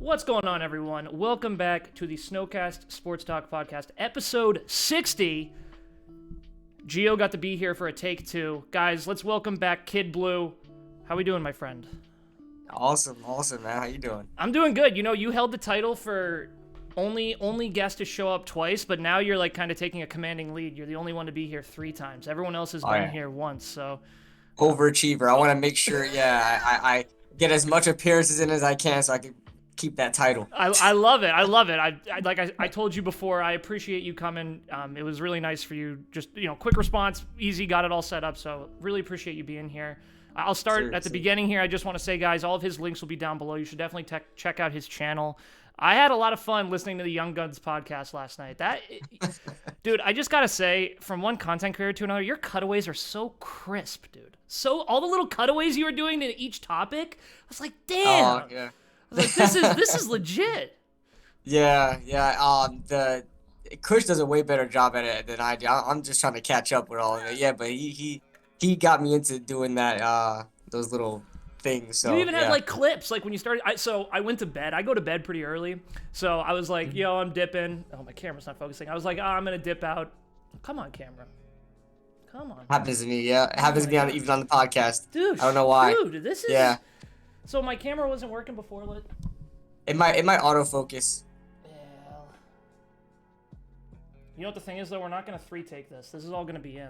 What's going on, everyone? Welcome back to the Snowcast Sports Talk podcast, episode 60. Gio got to be here for a take two. Guys, let's welcome back Kid Blue. How we doing, my friend? Awesome, man. How you doing? I'm doing good. You know, you held the title for only guest to show up twice, but now you're like kind of taking a commanding lead. You're the only one to be here 3 times. Everyone else has been here once, so... Overachiever. I want to make sure, I get as much appearances in as I can so I can keep that title. I love it. I told you before, I appreciate you coming. It was really nice for you. Just, quick response, easy, got it all set up. So really appreciate you being here. I'll start at the beginning here. I just want to say, guys, all of his links will be down below. You should definitely check out his channel. I had a lot of fun listening to the Young Guns podcast last night. Dude, I just got to say, from one content creator to another, your cutaways are so crisp, dude. So all the little cutaways you were doing to each topic, I was like, damn. Oh, yeah. I was like, this is legit. Yeah. The Kush does a way better job at it than I do. I'm just trying to catch up with all of it. Yeah, but he got me into doing that those little things. So you even had like clips, like when you started. So I went to bed. I go to bed pretty early. So I was like, yo, I'm dipping. Oh, my camera's not focusing. I was like, I'm gonna dip out. Come on, camera. Come on. Happens to me. Yeah, it happens to me even on the podcast. Dude, I don't know why. Dude, this is. Yeah. So my camera wasn't working before. It might autofocus. Yeah. You know what the thing is though? We're not gonna 3-take this. This is all gonna be in.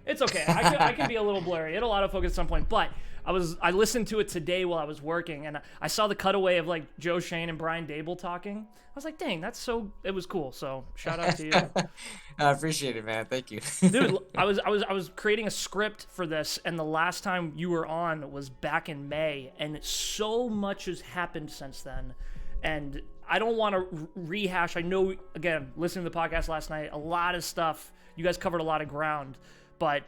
It's okay. I can be a little blurry. It'll autofocus at some point. But I listened to it today while I was working, and I saw the cutaway of like Joe Shane and Brian Dable talking. I was like, dang, it was cool. So shout out to you. I appreciate it, man. Thank you. Dude, I was creating a script for this, and the last time you were on was back in May, and so much has happened since then. And I don't want to rehash. I know, again, listening to the podcast last night, a lot of stuff. You guys covered a lot of ground. But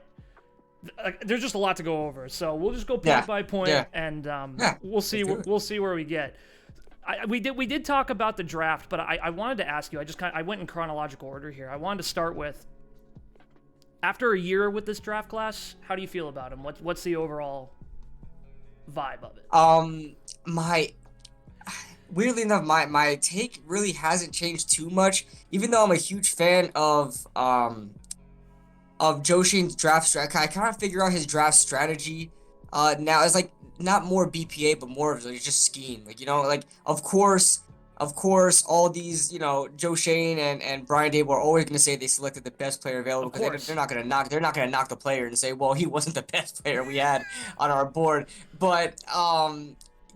there's just a lot to go over, so we'll just go point by point, and we'll see where we get. We did talk about the draft, but I wanted to ask you. I went in chronological order here. I wanted to start with, after a year with this draft class, how do you feel about him? What's the overall vibe of it? Weirdly enough, my take really hasn't changed too much, even though I'm a huge fan of Joe Shane's draft strategy. I kind of figure out his draft strategy now. It's like not more BPA, but more of like just scheme. Like, like of course, all these, Joe Shane and Brian Dable are always going to say they selected the best player available because they're not going to knock the player and say, well, he wasn't the best player we had on our board. But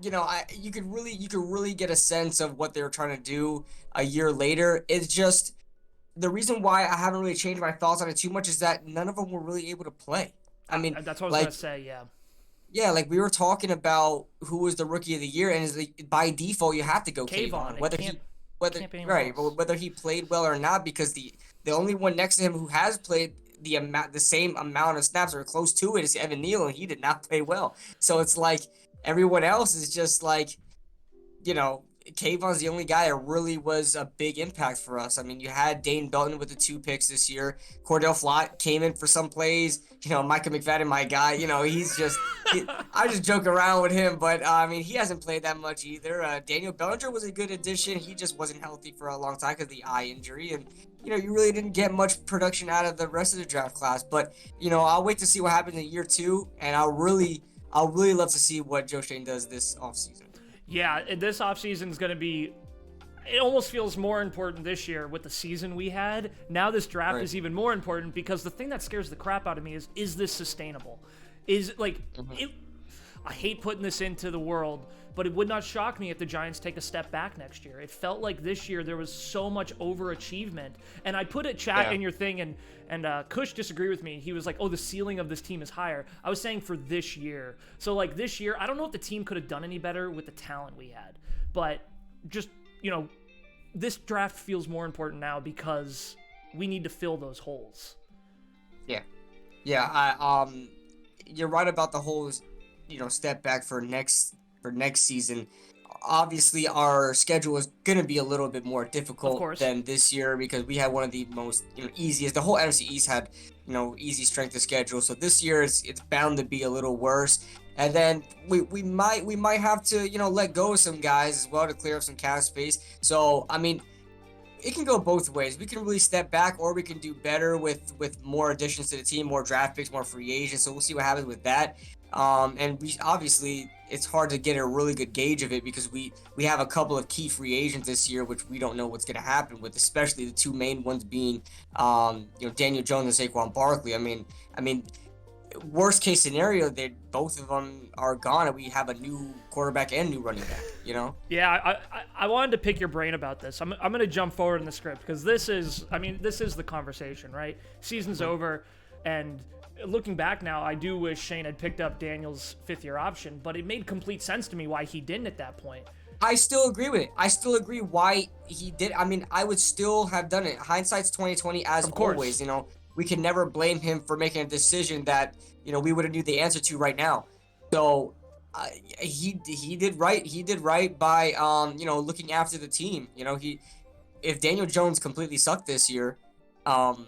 you could really get a sense of what they were trying to do a year later. It's just, the reason why I haven't really changed my thoughts on it too much is that none of them were really able to play. I mean, that's what I was gonna say. Yeah. Yeah, like we were talking about who was the rookie of the year, and by default you have to go Kayvon, whether he played well or not, because the only one next to him who has played the same amount of snaps or close to it is Evan Neal, and he did not play well. So it's like everyone else is just like, Kayvon's the only guy that really was a big impact for us. I mean, you had Dane Belton with the 2 picks this year. Cordell Flott came in for some plays. Micah McFadden, my guy. He's just I just joke around with him, but I mean, he hasn't played that much either. Daniel Bellinger was a good addition. He just wasn't healthy for a long time because of the eye injury, and you really didn't get much production out of the rest of the draft class. But I'll wait to see what happens in year 2, and I'll really love to see what Joe Shane does this offseason. Yeah, this offseason is going to be, it almost feels more important this year with the season we had. Now this draft is even more important, because the thing that scares the crap out of me is this sustainable? I hate putting this into the world, but it would not shock me if the Giants take a step back next year. It felt like this year there was so much overachievement. And I put a chat in your thing, and Kush disagreed with me. He was like, oh, the ceiling of this team is higher. I was saying for this year. So, like, this year, I don't know if the team could have done any better with the talent we had. But just, this draft feels more important now because we need to fill those holes. Yeah. You're right about the whole, step back for next season. obviously our schedule is going to be a little bit more difficult than this year because we had one of the most easiest. The whole NFC East had easy strength of schedule. So this year it's bound to be a little worse. And then we might have to let go of some guys as well to clear up some cap space. So I mean, it can go both ways. We can really step back, or we can do better with more additions to the team, more draft picks, more free agents. So we'll see what happens with that. And we obviously, it's hard to get a really good gauge of it because we have a couple of key free agents this year, which we don't know what's going to happen with, especially the two main ones being Daniel Jones and Saquon Barkley. I mean, worst case scenario, that both of them are gone and we have a new quarterback and new running back, Yeah, I wanted to pick your brain about this. I'm going to jump forward in the script because this is the conversation, right? Season's over, and looking back now, I do wish Shane had picked up Daniel's 5th-year option, but it made complete sense to me why he didn't at that point. I still agree with it. I still agree why he did. I mean, I would still have done it. Hindsight's 2020 as always, we can never blame him for making a decision that we would have knew the answer to right now. So he did right. He did right by looking after the team. If Daniel Jones completely sucked this year, and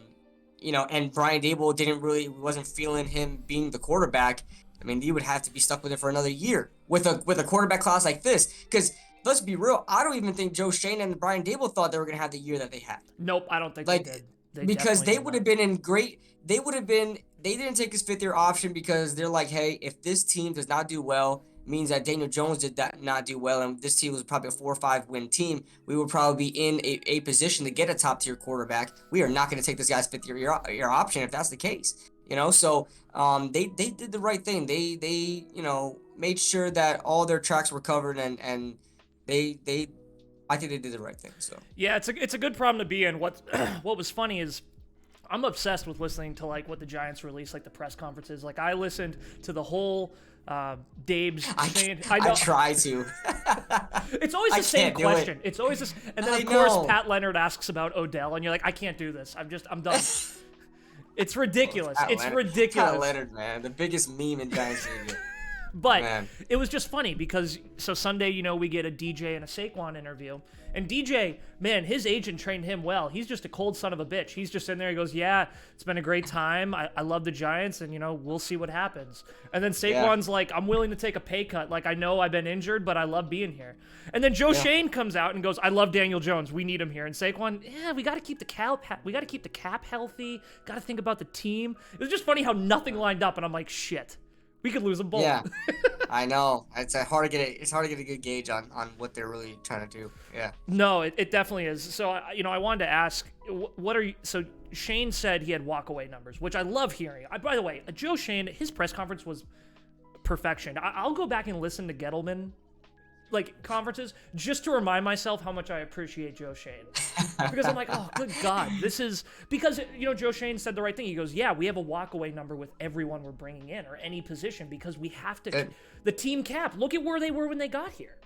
Brian Daboll wasn't feeling him being the quarterback, I mean, he would have to be stuck with it for another year with a quarterback class like this. Because let's be real, I don't even think Joe Schoen and Brian Daboll thought they were going to have the year that they had. Nope, I don't think they did. Because they would have been in great. They didn't take his 5th-year option because they're like, hey, if this team does not do well, means that Daniel Jones did not do well, and this team was probably a 4 or 5 win team, we would probably be in a position to get a top tier quarterback. We are not going to take this guy's 5th-year option if that's the case. So they did the right thing. They made sure that all their tracks were covered, and they I think they did the right thing. So yeah, it's a good problem to be in. What was funny is I'm obsessed with listening to what the Giants release, the press conferences. I listened to the whole Dabe's. I try to. It's always the same question. It's always this, and then of course Pat Leonard asks about Odell, and you're like, I can't do this. I'm done. It's ridiculous. Ridiculous. Pat Leonard, man, the biggest meme in Giants media. But it was just funny because Sunday, we get a DJ and a Saquon interview. And DJ, man, his agent trained him well. He's just a cold son of a bitch. He's just in there. He goes, yeah, it's been a great time. I love the Giants, and, we'll see what happens. And then Saquon's like, I'm willing to take a pay cut. I know I've been injured, but I love being here. And then Joe Schoen comes out and goes, I love Daniel Jones. We need him here. And Saquon, we got to keep the cap healthy. Got to think about the team. It was just funny how nothing lined up, and I'm like, shit. We could lose them both. Yeah, I know. It's hard to get a good gauge on what they're really trying to do. Yeah. No, it definitely is. So I wanted to ask, what are you? So Shane said he had walkaway numbers, which I love hearing. By the way, Joe Schoen, his press conference was perfection. I'll go back and listen to Gettleman conferences just to remind myself how much I appreciate Joe Schoen. Because I'm like, oh, good God. This is because, Joe Schoen said the right thing. He goes, yeah, we have a walkaway number with everyone we're bringing in or any position because we have to. The team cap, look at where they were when they got here.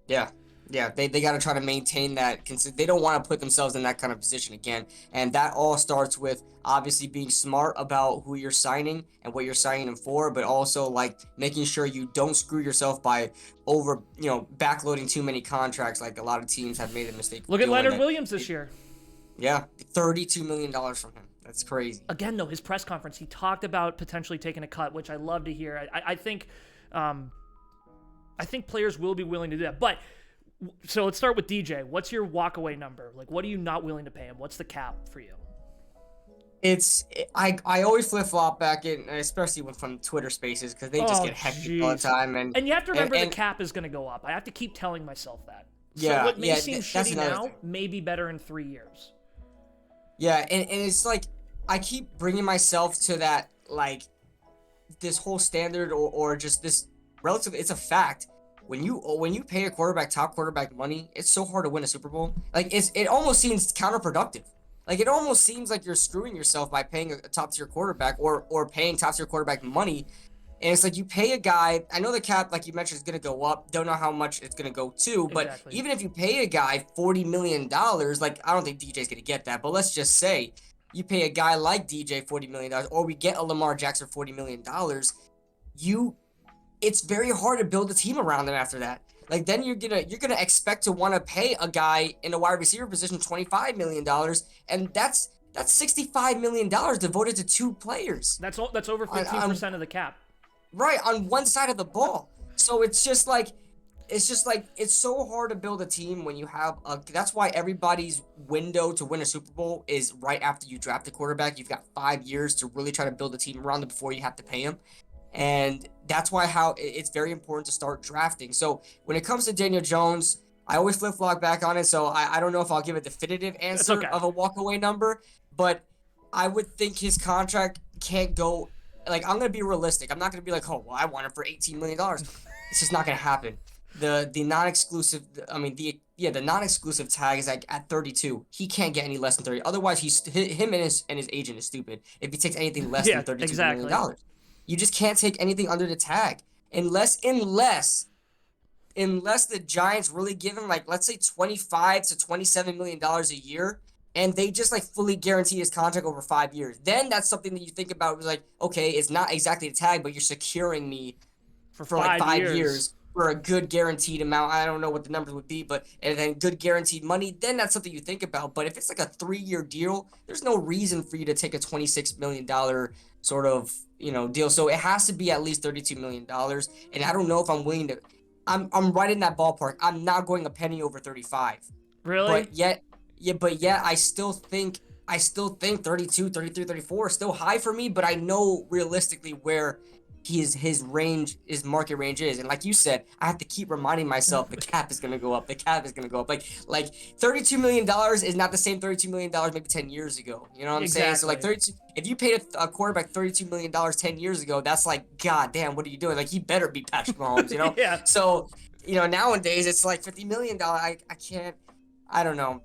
Yeah. Yeah, they got to try to maintain that. They don't want to put themselves in that kind of position again. And that all starts with obviously being smart about who you're signing and what you're signing them for, but also making sure you don't screw yourself by backloading too many contracts like a lot of teams have made a mistake. Look at Leonard Williams this year. Yeah, $32 million from him. That's crazy. Again, though, his press conference, he talked about potentially taking a cut, which I love to hear. I think players will be willing to do that. But so let's start with DJ. What's your walkaway number? What are you not willing to pay him? What's the cap for you? I always flip-flop back in, especially from Twitter Spaces, because they just get hectic all the time. And you have to remember the cap is going to go up. I have to keep telling myself that. So what may seem shitty now may be better in 3 years. Yeah, and it's I keep bringing myself to that, this whole standard or just this relative, it's a fact. When you pay a quarterback top quarterback money, it's so hard to win a Super Bowl. It almost seems counterproductive. It almost seems like you're screwing yourself by paying a top tier quarterback or paying top tier quarterback money. And it's you pay a guy. I know the cap, like you mentioned, is going to go up. Don't know how much it's going to go to. But even if you pay a guy $40 million, I don't think DJ's going to get that. But let's just say you pay a guy like DJ $40 million, or we get a Lamar Jackson $40 million, it's very hard to build a team around them after that. like then you're gonna expect to want to pay a guy in a wide receiver position $25 million, and that's $65 million devoted to 2 players. That's over 15% of the cap. Right, on one side of the ball. So it's just like it's so hard to build a team when you have that's why everybody's window to win a Super Bowl is right after you draft a quarterback. You've got 5 years to really try to build a team around it before you have to pay him. And that's why it's very important to start drafting. So when it comes to Daniel Jones, I always flip-flop back on it. So I don't know if I'll give a definitive answer of a walk-away number, but I would think his contract can't go. Like, I'm going to be realistic. I'm not going to be like, oh, well, I want him for $18 million. It's just not going to happen. The non-exclusive, the non-exclusive tag is like at 32. He can't get any less than 30. Otherwise, him and his agent is stupid if he takes anything less than $32 million. You just can't take anything under the tag unless the Giants really give him, like, let's say $25 to $27 million a year, and they just like fully guarantee his contract over 5 years. Then that's something that you think about. It's like, okay, it's not exactly a tag, but you're securing me for like 5 years for a good guaranteed amount. I don't know what the numbers would be, and then good guaranteed money. Then that's something you think about. But if it's like a 3-year deal, there's no reason for you to take a $26 million sort of, deal. So it has to be at least $32 million. And I don't know if I'm willing to. I'm right in that ballpark. I'm not going a penny over 35. Really? But yet I still think 32, 33, 34 is still high for me, but I know realistically where his market range is. And like you said, I have to keep reminding myself the cap is going to go up. The cap is going to go up. Like $32 million is not the same $32 million maybe 10 years ago. You know what I'm saying? So like 32, if you paid a quarterback $32 million 10 years ago, that's like, God damn, what are you doing? Like, he better be Patrick Mahomes, Yeah. So, nowadays it's like $50 million. I can't, I don't know.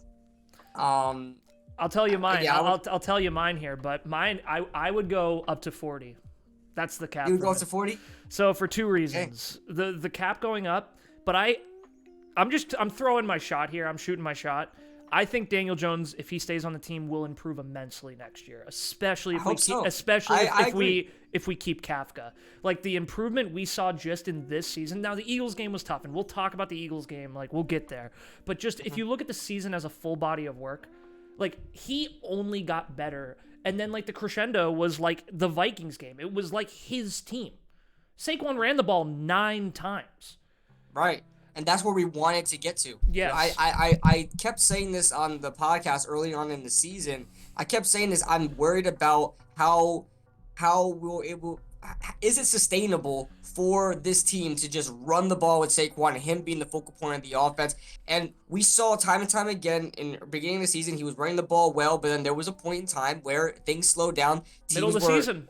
I'll tell you mine. Yeah, I'll tell you mine here, but mine, I would go up to 40. That's the cap. You would go up to 40? So for 2 reasons. Okay. The cap going up, but I'm throwing my shot here. I'm shooting my shot. I think Daniel Jones, if he stays on the team, will improve immensely next year, especially if we keep Kafka. Like, the improvement we saw just in this season. Now, the Eagles game was tough, and we'll talk about the Eagles game. Like, we'll get there. But just if you look at the season as a full body of work, like, he only got better. And then, like, the crescendo was, like, the Vikings game. It was, like, his team. Saquon ran the ball 9 times. Right. And that's where we wanted to get to. Yes. I kept saying this on the podcast early on in the season. I kept saying this. I'm worried about is it sustainable for this team to just run the ball with Saquon and him being the focal point of the offense? And we saw time and time again in the beginning of the season, he was running the ball well, but then there was a point in time where things slowed down. Middle of the season.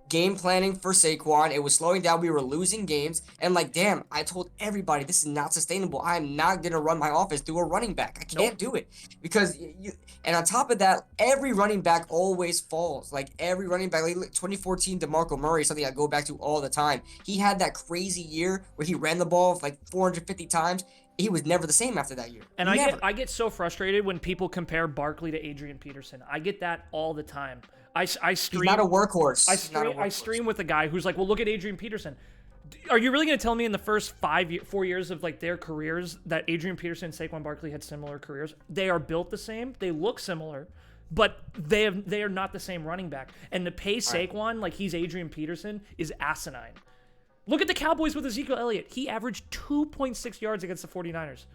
Game planning for Saquon. It was slowing down. We were losing games. And like, damn, I told everybody this is not sustainable. I'm not going to run my offense through a running back. I can't do it. Because and on top of that, every running back always falls. Like, every running back, like 2014 DeMarco Murray is something I go back to all the time. He had that crazy year where he ran the ball like 450 times. He was never the same after that year. And I get so frustrated when people compare Barkley to Adrian Peterson. I get that all the time. I stream. He's not a workhorse. I stream with a guy who's like, well, look at Adrian Peterson. Are you really going to tell me in the first 4 years of like their careers that Adrian Peterson and Saquon Barkley had similar careers? They are built the same. They look similar, but they are not the same running back. And to pay Saquon like he's Adrian Peterson is asinine. Look at the Cowboys with Ezekiel Elliott. He averaged 2.6 yards against the 49ers.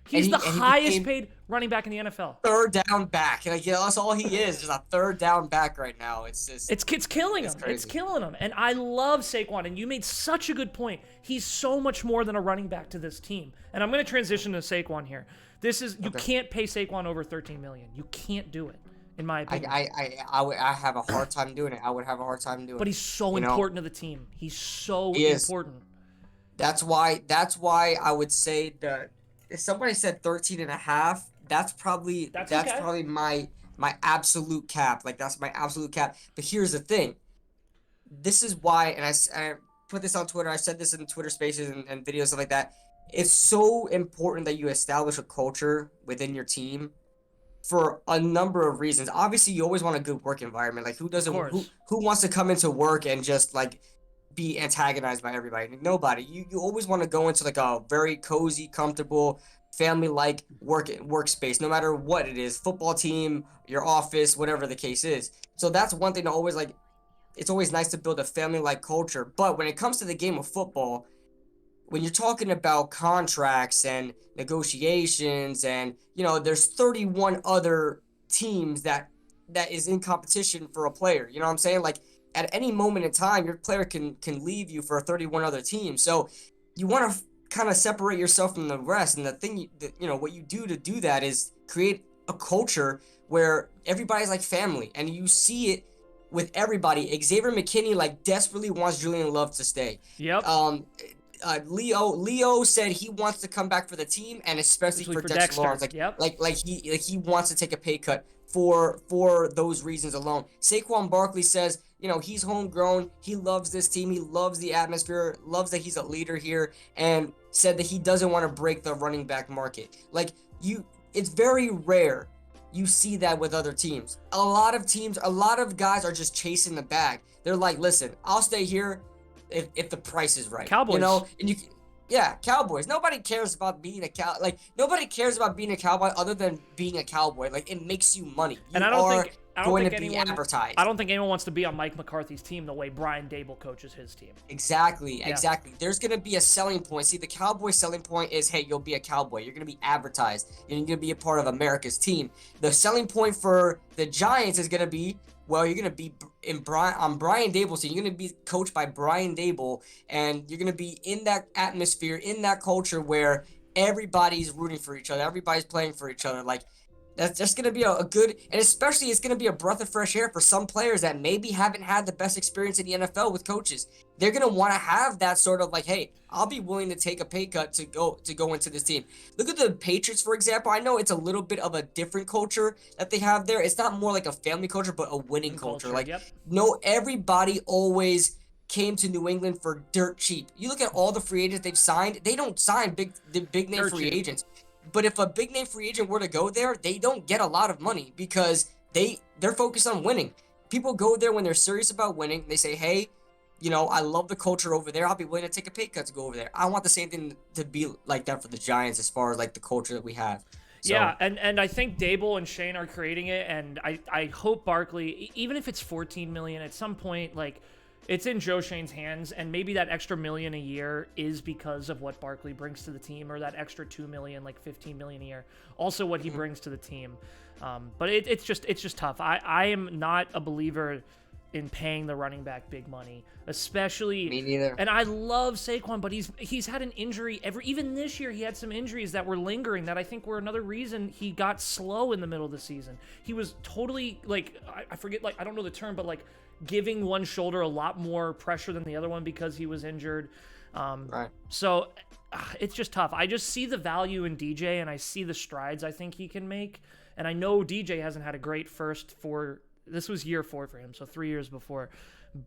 He's the highest paid running back in the NFL. Third down back. Like, that's all he is. Just a third down back right now. It's killing him. Crazy. It's killing him. And I love Saquon. And you made such a good point. He's so much more than a running back to this team. And I'm going to transition to Saquon here. You can't pay Saquon over $13 million. You can't do it, in my opinion. I have a hard time doing it. I would have a hard time doing it. But he's so important to the team. He's so important. That's why I would say that if somebody said 13.5, that's probably my absolute cap. Like, that's my absolute cap. But here's the thing. This is why, and I put this on Twitter. I said this in Twitter Spaces and videos, stuff like that. It's so important that you establish a culture within your team for a number of reasons. Obviously, you always want a good work environment. Like, who wants to come into work and just like be antagonized by everybody. Nobody. You always want to go into like a very cozy, comfortable, family-like workspace, no matter what it is, football team, your office, whatever the case is. So that's one thing to always like. It's always nice to build a family-like culture. But when it comes to the game of football, when you're talking about contracts and negotiations and, there's 31 other teams that is in competition for a player, you know what I'm saying? Like at any moment in time, your player can leave you for 31 other teams. So you want to kind of separate yourself from the rest. And the thing, what you do that is create a culture where everybody's like family, and you see it with everybody. Xavier McKinney like desperately wants Julian Love to stay. Yep. Leo said he wants to come back for the team, and especially for Dexter Lawrence. Like he wants to take a pay cut for those reasons alone. Saquon Barkley says, he's homegrown. He loves this team. He loves the atmosphere, loves that he's a leader here, and said that he doesn't want to break the running back market. It's very rare you see that with other teams. A lot of guys are just chasing the bag. They're like, listen, I'll stay here if the price is right. Cowboys. Cowboys. Nobody cares about being nobody cares about being a cowboy other than being a cowboy. Like, it makes you money. And I don't think advertised. I don't think anyone wants to be on Mike McCarthy's team the way Brian Dable coaches his team. Exactly. There's going to be a selling point. See, the Cowboys' selling point is, hey, you'll be a cowboy. You're going to be advertised. You're going to be a part of America's team. The selling point for the Giants is going to be, well, you're going to be on Brian Dable's team. You're going to be coached by Brian Dable, and you're going to be in that atmosphere, in that culture where everybody's rooting for each other. Everybody's playing for each other. Like, that's just going to be a good, and especially it's going to be a breath of fresh air for some players that maybe haven't had the best experience in the NFL with coaches. They're going to want to have that sort of like, hey, I'll be willing to take a pay cut to go into this team. Look at the Patriots, for example. I know it's a little bit of a different culture that they have there. It's not more like a family culture, but a winning culture. Like, no, everybody always came to New England for dirt cheap. You look at all the free agents they've signed, they don't sign big name free agents. But if a big name free agent were to go there, they don't get a lot of money because they're focused on winning. People go there when they're serious about winning. They say, hey, I love the culture over there. I'll be willing to take a pay cut to go over there. I want the same thing to be like that for the Giants as far as like the culture that we have. So, yeah, and I think Dable and Shane are creating it, and I hope Barkley, even if it's $14 million at some point, like, it's in Joe Shane's hands, and maybe that extra $1 million a year is because of what Barkley brings to the team, or that extra $2 million, like $15 million a year, also what he brings to the team. But it's just tough. I am not a believer in paying the running back big money, especially. Me neither. And I love Saquon, but he's had an injury even this year. He had some injuries that were lingering that I think were another reason he got slow in the middle of the season. He was totally like, I forget, like, I don't know the term, but like, giving one shoulder a lot more pressure than the other one because he was injured. Right. So it's just tough. I just see the value in DJ, and I see the strides I think he can make. And I know DJ hasn't had a great this was year 4 for him, so 3 years before.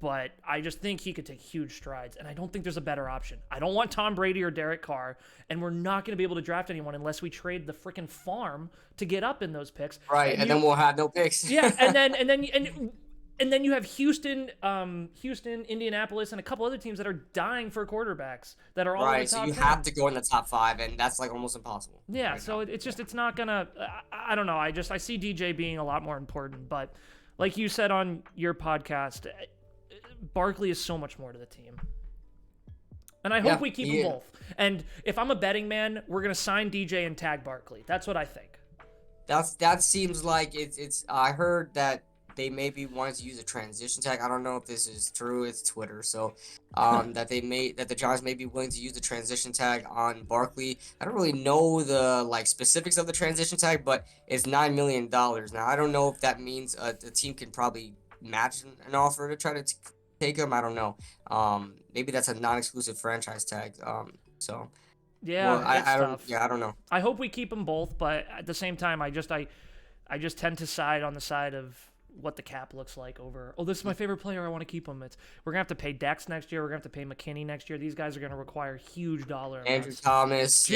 But I just think he could take huge strides, and I don't think there's a better option. I don't want Tom Brady or Derek Carr, and we're not going to be able to draft anyone unless we trade the freaking farm to get up in those picks. Right, and then we'll have no picks. Yeah, and then you have Houston, Indianapolis, and a couple other teams that are dying for quarterbacks that are all in the top 10. Right, so you have to go in the top 5, and that's like almost impossible. Yeah, right, so it's not gonna. I don't know. I see DJ being a lot more important, but like you said on your podcast, Barkley is so much more to the team, and I hope we keep them both. And if I'm a betting man, we're gonna sign DJ and tag Barkley. That's what I think. That seems like it's. I heard that they maybe wanted to use a transition tag. I don't know if this is true. It's Twitter, so that the Giants may be willing to use the transition tag on Barkley. I don't really know the specifics of the transition tag, but it's $9 million. Now I don't know if that means the team can probably match an offer to try to take him. I don't know. Maybe that's a non-exclusive franchise tag. So yeah, well, I don't know. I hope we keep them both, but at the same time, I just tend to side on the side of what the cap looks like over, this is my favorite player, I want to keep him. We're gonna have to pay Dex next year, we're gonna have to pay McKinney next year. These guys are gonna require huge dollar amounts. Andrew Thomas,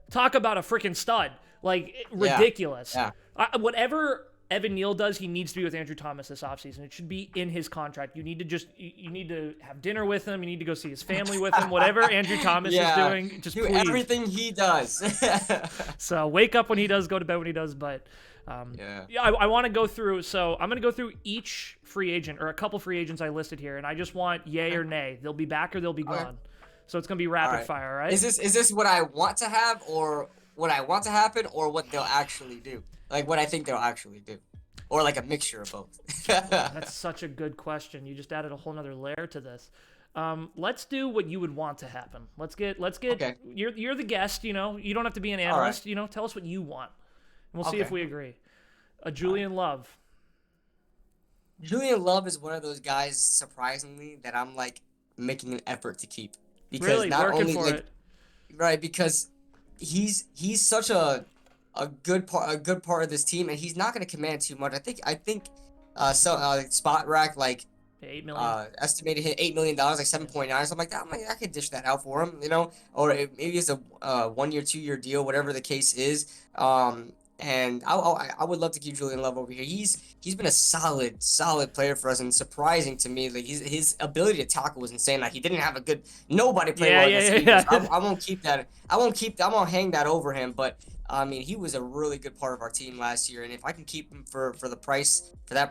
talk about a freaking stud, like ridiculous. Yeah. Whatever Evan Neal does, he needs to be with Andrew Thomas this offseason. It should be in his contract. You need to have dinner with him. You need to go see his family with him. Whatever Andrew Thomas is doing, just do please. everything he does. So wake up when he does, go to bed when he does. But I want to go through. So I'm going to go through each free agent or a couple free agents I listed here, and I just want yay or nay. They'll be back or they'll be gone. So it's going to be rapid fire, all right? Is this what I want to have or what I want to happen or what they'll actually do? Like what I think they'll actually do. Or like a mixture of both. That's such a good question. You just added a whole nother layer to this. Let's do what you would want to happen. Let's get okay. You're the guest, you know. You don't have to be an analyst, right. You know. Tell us what you want. And we'll see if we agree. Julian Love. Julian Love is one of those guys, surprisingly, that I'm like making an effort to keep. Because really? not Working only for like it. Right, because he's such a good part of this team, and he's not going to command too much. I think Spot Rack like $8 million. Estimated hit $8 million, like 7.9, something like that. I'm like, I could dish that out for him, you know, or maybe it's a 1 year, 2 year deal, whatever the case is. And I would love to keep Julian Love over here. He's been a solid player for us, and surprising to me, like his ability to tackle was insane. Like he didn't have nobody played well against the Eagles. I won't keep that. I won't hang that over him. But I mean, he was a really good part of our team last year, and if I can keep him for that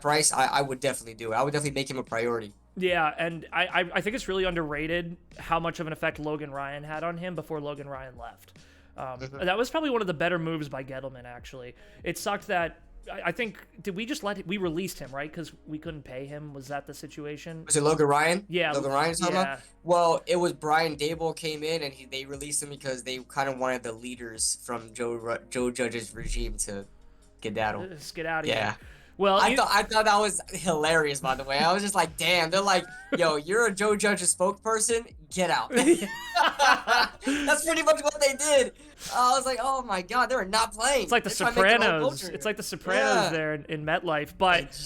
price, I would definitely do it. I would definitely make him a priority. Yeah, and I think it's really underrated how much of an effect Logan Ryan had on him before Logan Ryan left. That was probably one of the better moves by Gettleman, actually. It sucked that, I think, we released him, right? Because we couldn't pay him. Was that the situation? Was it Logan Ryan? Yeah. Logan Ryan talking about? Well, it was Brian Dable came in, and they released him because they kind of wanted the leaders from Joe Judge's regime to skedaddle. Get out of here. Yeah. Well, I thought that was hilarious, by the way. I was just like, damn. They're like, yo, you're a Joe Judge's spokesperson. Get out. That's pretty much what they did. I was like, oh my god, they were not playing. It's like the Sopranos. It's like the Sopranos there in MetLife. But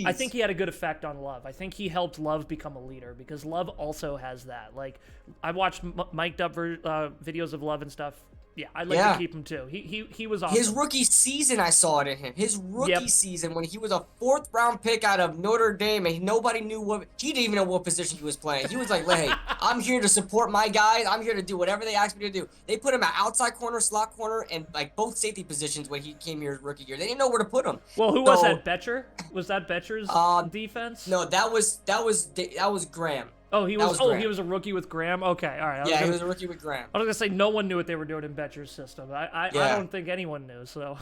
I think he had a good effect on Love. I think he helped Love become a leader because Love also has that. Like, I watched mic'd up videos of Love and stuff. Yeah, I'd like to keep him too. He was awesome. His rookie season, I saw it in him. His rookie season when he was a 4th round pick out of Notre Dame, and nobody knew he didn't even know what position he was playing. He was like, hey, I'm here to support my guys. I'm here to do whatever they ask me to do. They put him at outside corner, slot corner, and like both safety positions when he came here his rookie year. They didn't know where to put him. Well, who was that? Betcher? Was that Betcher's defense? No, that was Graham. Oh, he was a rookie with Graham? Okay, all right. He was a rookie with Graham. I was going to say no one knew what they were doing in Betcher's system. I don't think anyone knew, so.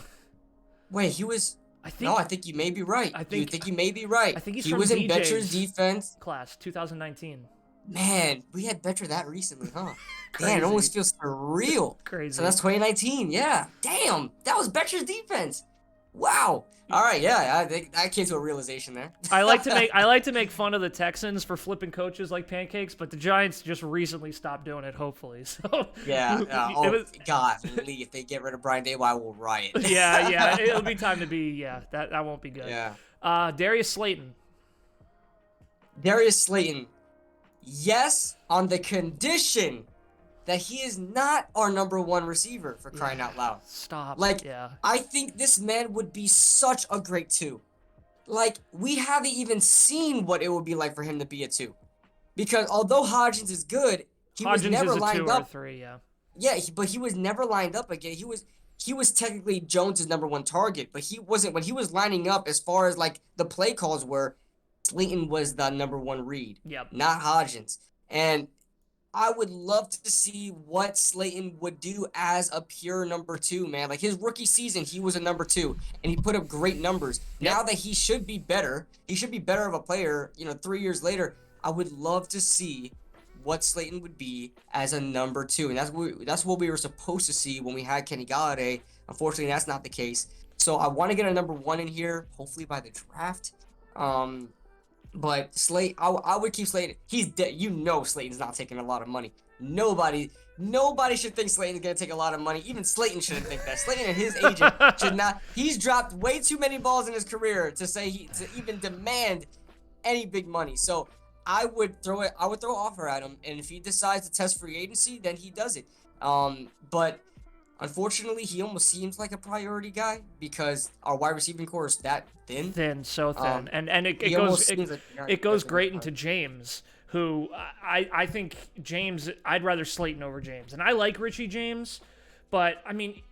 Wait, he was... I think you may be right. I think you may be right. I think he was in Betcher's defense. Class, 2019. Man, we had Betcher that recently, huh? Damn, it almost feels surreal. Crazy. So that's 2019, yeah. Damn, that was Betcher's defense. Wow. All right, yeah, I came to a realization there. I like to make fun of the Texans for flipping coaches like pancakes, but the Giants just recently stopped doing it. Hopefully, so yeah. God, if they get rid of Brian Dable, I will riot. yeah, it'll be time to be. Yeah, that won't be good. Yeah. Darius Slayton. Yes, on the condition that he is not our number 1 receiver, for crying out loud. Stop. I think this man would be such a great 2. Like, we haven't even seen what it would be like for him to be a 2. Because although Hodgins is good, he was never lined up. 3, yeah. Yeah, but he was never lined up again. He was technically Jones's number 1 target, but he wasn't. When he was lining up, as far as like the play calls were, Slayton was the number 1 read. Yep. Not Hodgins. And I would love to see what Slayton would do as a pure number 2, man. Like, his rookie season, he was a number 2, and he put up great numbers. Yep. Now that he should be better of a player, 3 years later, I would love to see what Slayton would be as a number 2. And that's what we were supposed to see when we had Kenny Golladay. Unfortunately, that's not the case. So I want to get a number 1 in here, hopefully by the draft. But I would keep Slayton. He's dead. Slayton's not taking a lot of money. Nobody should think Slayton's gonna take a lot of money. Even Slayton shouldn't think that. Slayton and his agent should not. He's dropped way too many balls in his career to even demand any big money. So I would throw an offer at him, and if he decides to test free agency, then he does it. But Unfortunately, he almost seems like a priority guy because our wide receiving core is that thin. So thin, and it goes great into James, who I think James, I'd rather Slayton over James, and I like Richie James, but I mean,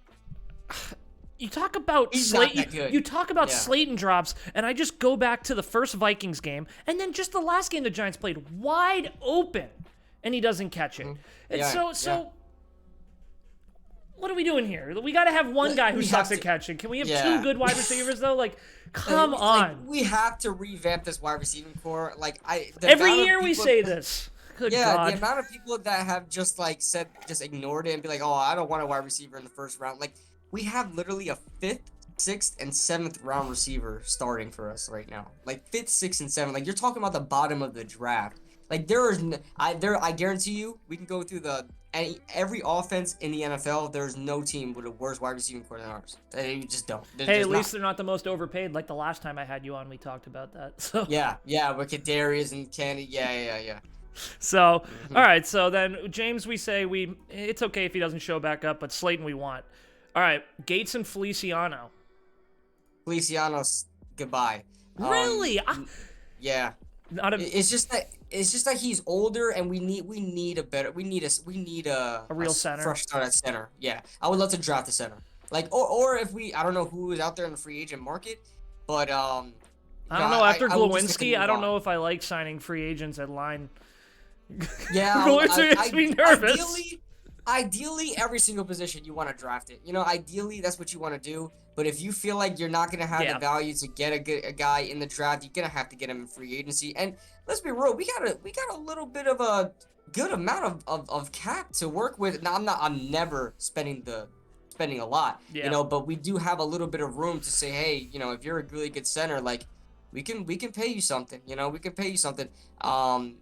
you talk about Slayton drops, and I just go back to the first Vikings game, and then just the last game the Giants played wide open, and he doesn't catch it. And what are we doing here? We got to have one guy who sucks at catching. Can we have two good wide receivers though? Like, come on. Like, we have to revamp this wide receiving core. Like, every year we say this. Good God. The amount of people that have just ignored it and be like, oh, I don't want a wide receiver in the first round. Like, we have literally a 5th, 6th, and 7th round receiver starting for us right now. Like 5th, 6th, and 7th. Like, you're talking about the bottom of the draft. Like, I guarantee you, we can go through every offense in the NFL. There's no team with a worse wide receiving core than ours. You just don't. Hey, at least they're not the most overpaid. Like the last time I had you on, we talked about that. So yeah, with Kadarius and Kenny. Yeah. So, all right. So then James, we say it's okay if he doesn't show back up, but Slayton we want. All right, Gates and Feliciano's goodbye. Really? Yeah. It's just that he's older, and we need a real center, fresh start at center. Yeah, I would love to draft a center. Like, or if I don't know who is out there in the free agent market, but I don't know. After Glowinski, I don't know if I like signing free agents at line. Yeah, Glowinski makes me nervous. Ideally, every single position you want to draft it. Ideally that's what you want to do. But if you feel like you're not gonna have the value to get a guy in the draft, you're gonna have to get him in free agency. And let's be real, we got a little bit of a good amount of cap to work with. Now I'm never spending a lot, but we do have a little bit of room to say, hey, if you're a really good center, like we can pay you something. We can pay you something. I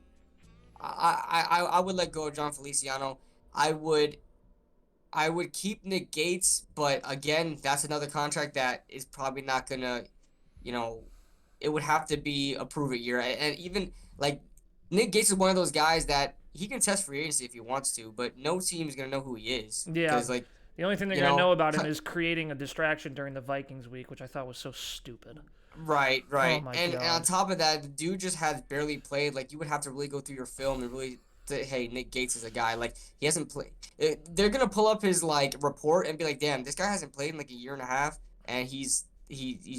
would let go of John Feliciano. I would keep Nick Gates, but again, that's another contract that is probably not gonna, it would have to be a prove-it year. And even like Nick Gates is one of those guys that he can test free agency if he wants to, but no team is gonna know who he is. Yeah. Because the only thing they're gonna know about him is creating a distraction during the Vikings week, which I thought was so stupid. Right. Oh my and God. on top of that, the dude just has barely played. Like, you would have to really go through your film and really say, hey, Nick Gates is a guy. Like, he hasn't played. They're gonna pull up his report and be like, damn, this guy hasn't played in a year and a half, and he's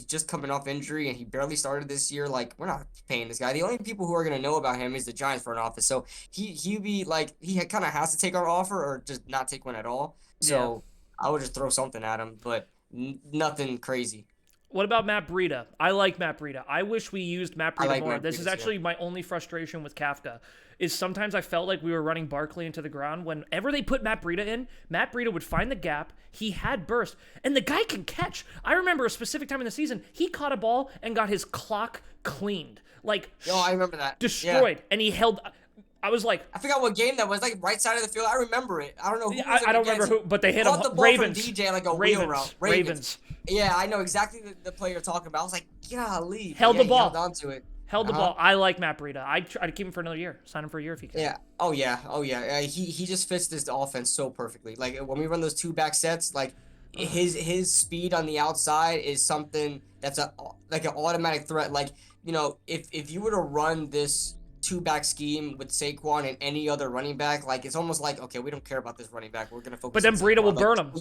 just coming off injury, and he barely started this year. Like, we're not paying this guy. The only people who are gonna know about him is the Giants front office. So he'd be like, he kind of has to take our offer or just not take one at all. So I would just throw something at him, but nothing crazy. What about Matt Breida? I like Matt Breida. I wish we used Matt Breida more. This is actually my only frustration with Kafka, is sometimes I felt like we were running Barkley into the ground. Whenever they put Matt Breida in, Matt Breida would find the gap. He had burst, and the guy can catch. I remember a specific time in the season, he caught a ball and got his clock cleaned. I remember that. Destroyed, and he held... I was like, I forgot what game that was. Like right side of the field. I remember it. I don't know who. I don't remember who, but they hit him. The ball Ravens. From DJ like a wheel route. Ravens. Yeah, I know exactly the play you're talking about. I was like, golly. Held the ball. Held onto it. Held the ball. I like Matt Breida. I'd try to keep him for another year. Sign him for a year if he can. Yeah. Oh yeah. He just fits this offense so perfectly. Like when we run those 2-back sets, like his speed on the outside is something that's an automatic threat. Like, if you were to run this 2-back scheme with Saquon and any other running back, like, it's almost like, okay, we don't care about this running back. We're going to focus. But then Breida will burn him.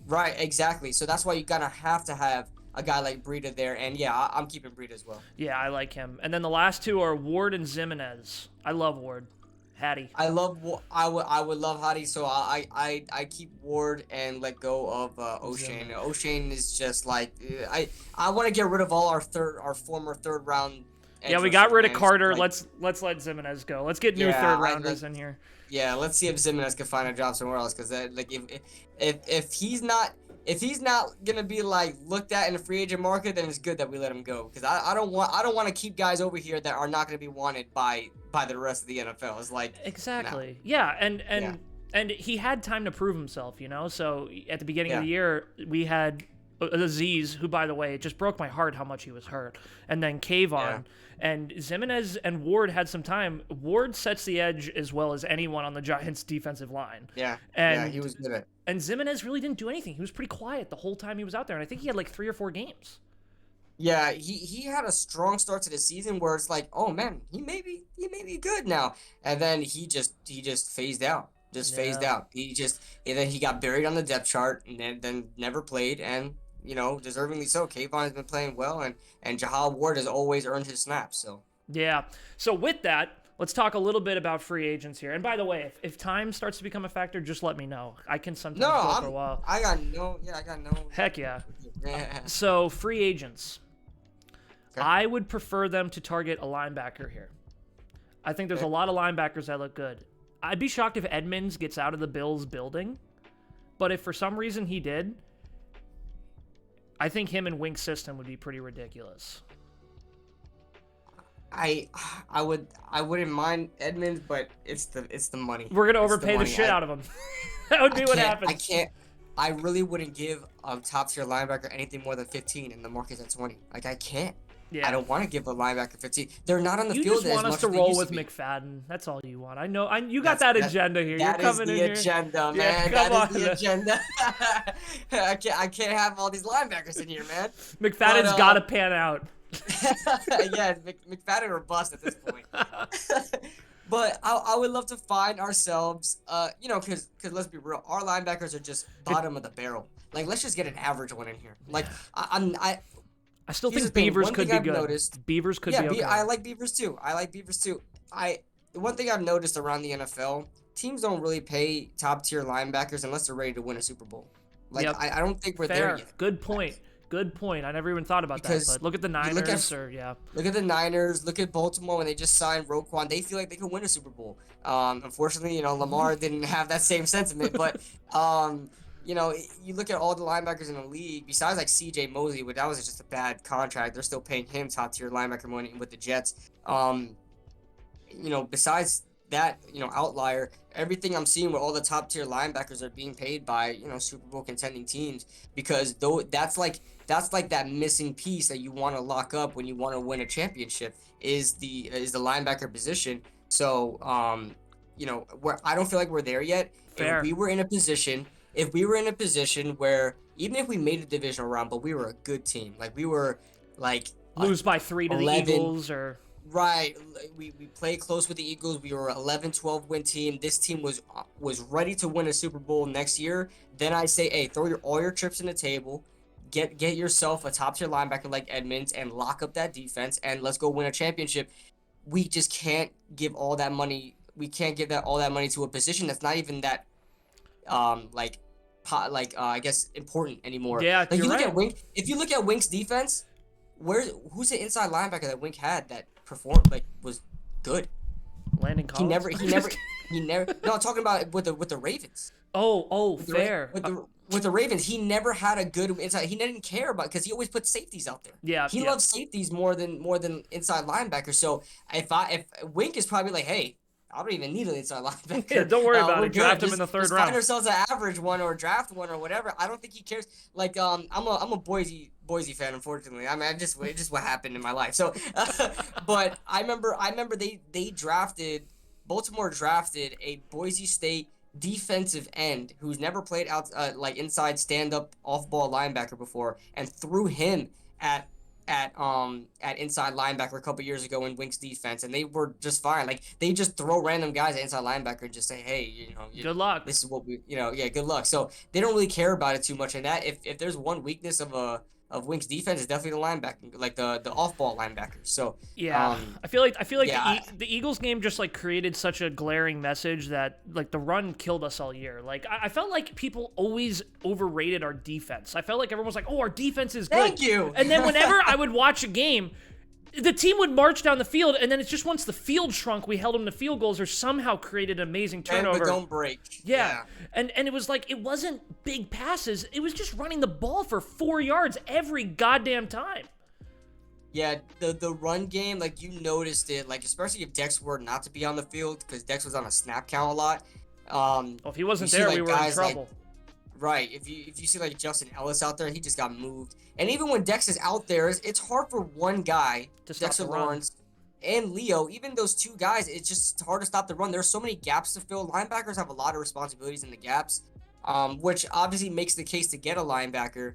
Right, exactly. So that's why you gotta have to have a guy like Breida there. And yeah, I'm keeping Breida as well. Yeah, I like him. And then the last two are Ward and Zimenez. I love Ward. Hattie. I would love Hattie, so I keep Ward and let go of O'Shane. O'Shane is just like, I want to get rid of all our former third round. Yeah, we got rid of Carter. Let's let Zimenez go. Let's get new third rounders in here. Yeah, let's see if Zimenez can find a job somewhere else, because if he's not gonna be looked at in the free agent market, then it's good that we let him go, because I don't want to keep guys over here that are not gonna be wanted by the rest of the NFL. It's like, exactly. No. Yeah, and he had time to prove himself, So at the beginning of the year, we had Aziz, who, by the way, it just broke my heart how much he was hurt. And then Kayvon. Yeah. And Zimenez and Ward had some time. Ward sets the edge as well as anyone on the Giants' defensive line. Yeah, and he was good at it. And Zimenez really didn't do anything. He was pretty quiet the whole time he was out there. And I think he had like 3 or 4 games. Yeah, he had a strong start to the season where it's like, oh man, he may be good now. And then he just phased out. Phased out. And then he got buried on the depth chart and then never played, and deservingly so. Kayvon has been playing well, and Jahal Ward has always earned his snaps. So yeah. So with that, let's talk a little bit about free agents here. And by the way, if time starts to become a factor, just let me know. I can sometimes go for a while. I got no. Heck yeah. Yeah. So free agents. Okay. I would prefer them to target a linebacker here. I think there's a lot of linebackers that look good. I'd be shocked if Edmonds gets out of the Bills building, but if for some reason he did, I think him and Wink's system would be pretty ridiculous. I wouldn't mind Edmonds, but it's the money. We're gonna overpay the shit out of him. That would be what happens. I really wouldn't give a top tier linebacker anything more than 15, and the market's at 20. Like, I can't. Yeah. I don't want to give a linebacker 15. They're not on the field as much. You just want us to roll with McFadden. That's all you want. I know. You got that agenda here. You're coming in here. That is the agenda, man. That is the agenda. I can't have all these linebackers in here, man. McFadden's got to pan out. Yeah, McFadden or bust at this point. But I would love to find ourselves, because let's be real, our linebackers are just bottom of the barrel. Like, let's just get an average one in here. Like, I still think Beavers could be good. Beavers could be okay. I like Beavers too. The one thing I've noticed around the NFL, teams don't really pay top tier linebackers unless they're ready to win a Super Bowl. Like, yep. I don't think we're there yet. Good point. I never even thought about that. But look at the Niners. Look at the Niners. Look at Baltimore when they just signed Roquan. They feel like they could win a Super Bowl. Unfortunately, Lamar didn't have that same sentiment. But you look at all the linebackers in the league, besides like C.J. Mosley, but that was just a bad contract. They're still paying him top tier linebacker money with the Jets. Besides that, outlier, everything I'm seeing where all the top tier linebackers are being paid by, Super Bowl contending teams, because that's like that missing piece that you want to lock up when you want to win a championship is the linebacker position. So, where I don't feel like we're there yet. Fair. If we were in a position where even if we made a divisional round, but we were a good team, like we were like lose by 3 to 11, the Eagles or. Right, we played close with the Eagles. We were 11-12 win team. This team was ready to win a Super Bowl next year. Then I say, hey, throw all your chips in the table, get yourself a top tier linebacker like Edmonds, and lock up that defense, and let's go win a championship. We just can't give all that money. We can't give all that money to a position that's not even that, I guess important anymore. Yeah, like you're right. If you look at Wink's defense, who's the inside linebacker that Wink had that performed was good? Landon Collins. He never. No, I'm talking about with the Ravens. Fair. With the Ravens, he never had a good inside. He didn't care about because he always put safeties out there. Yeah, he loves safeties more than inside linebackers. So if Wink is probably like, hey, I don't even need an inside linebacker. Yeah, don't worry about it. Draft him in the third round. Find ourselves an average one or draft one or whatever. I don't think he cares. Like I'm a Boise fan, unfortunately. I mean, it's just what happened in my life. So, but I remember Baltimore drafted a Boise State defensive end who's never played out inside stand-up off-ball linebacker before, and threw him at inside linebacker a couple years ago in Wink's defense, and they were just fine. Like, they just throw random guys at inside linebacker and just say, hey, good luck. This is what we, good luck. So they don't really care about it too much. And that if there's one weakness of Wink's defense, is definitely the linebacker, like the off-ball linebackers. So yeah, I feel like the Eagles game just like created such a glaring message that like the run killed us all year. Like I felt like people always overrated our defense. I felt like everyone was like, oh, our defense is good. Thank you. And then whenever I would watch a game, the team would march down the field, and then it's just once the field shrunk, we held them to field goals or somehow created an amazing turnover. But don't break. Yeah. And it was like, it wasn't big passes. It was just running the ball for 4 yards every goddamn time. Yeah, the run game, like, you noticed it, like, especially if Dex were not to be on the field, because Dex was on a snap count a lot. If he wasn't there, we were in trouble. Right. If you see like Justin Ellis out there, he just got moved. And even when Dex is out there, it's hard for one guy, Dexter Lawrence and Leo, even those two guys, it's just hard to stop the run. There's so many gaps to fill. Linebackers have a lot of responsibilities in the gaps, which obviously makes the case to get a linebacker.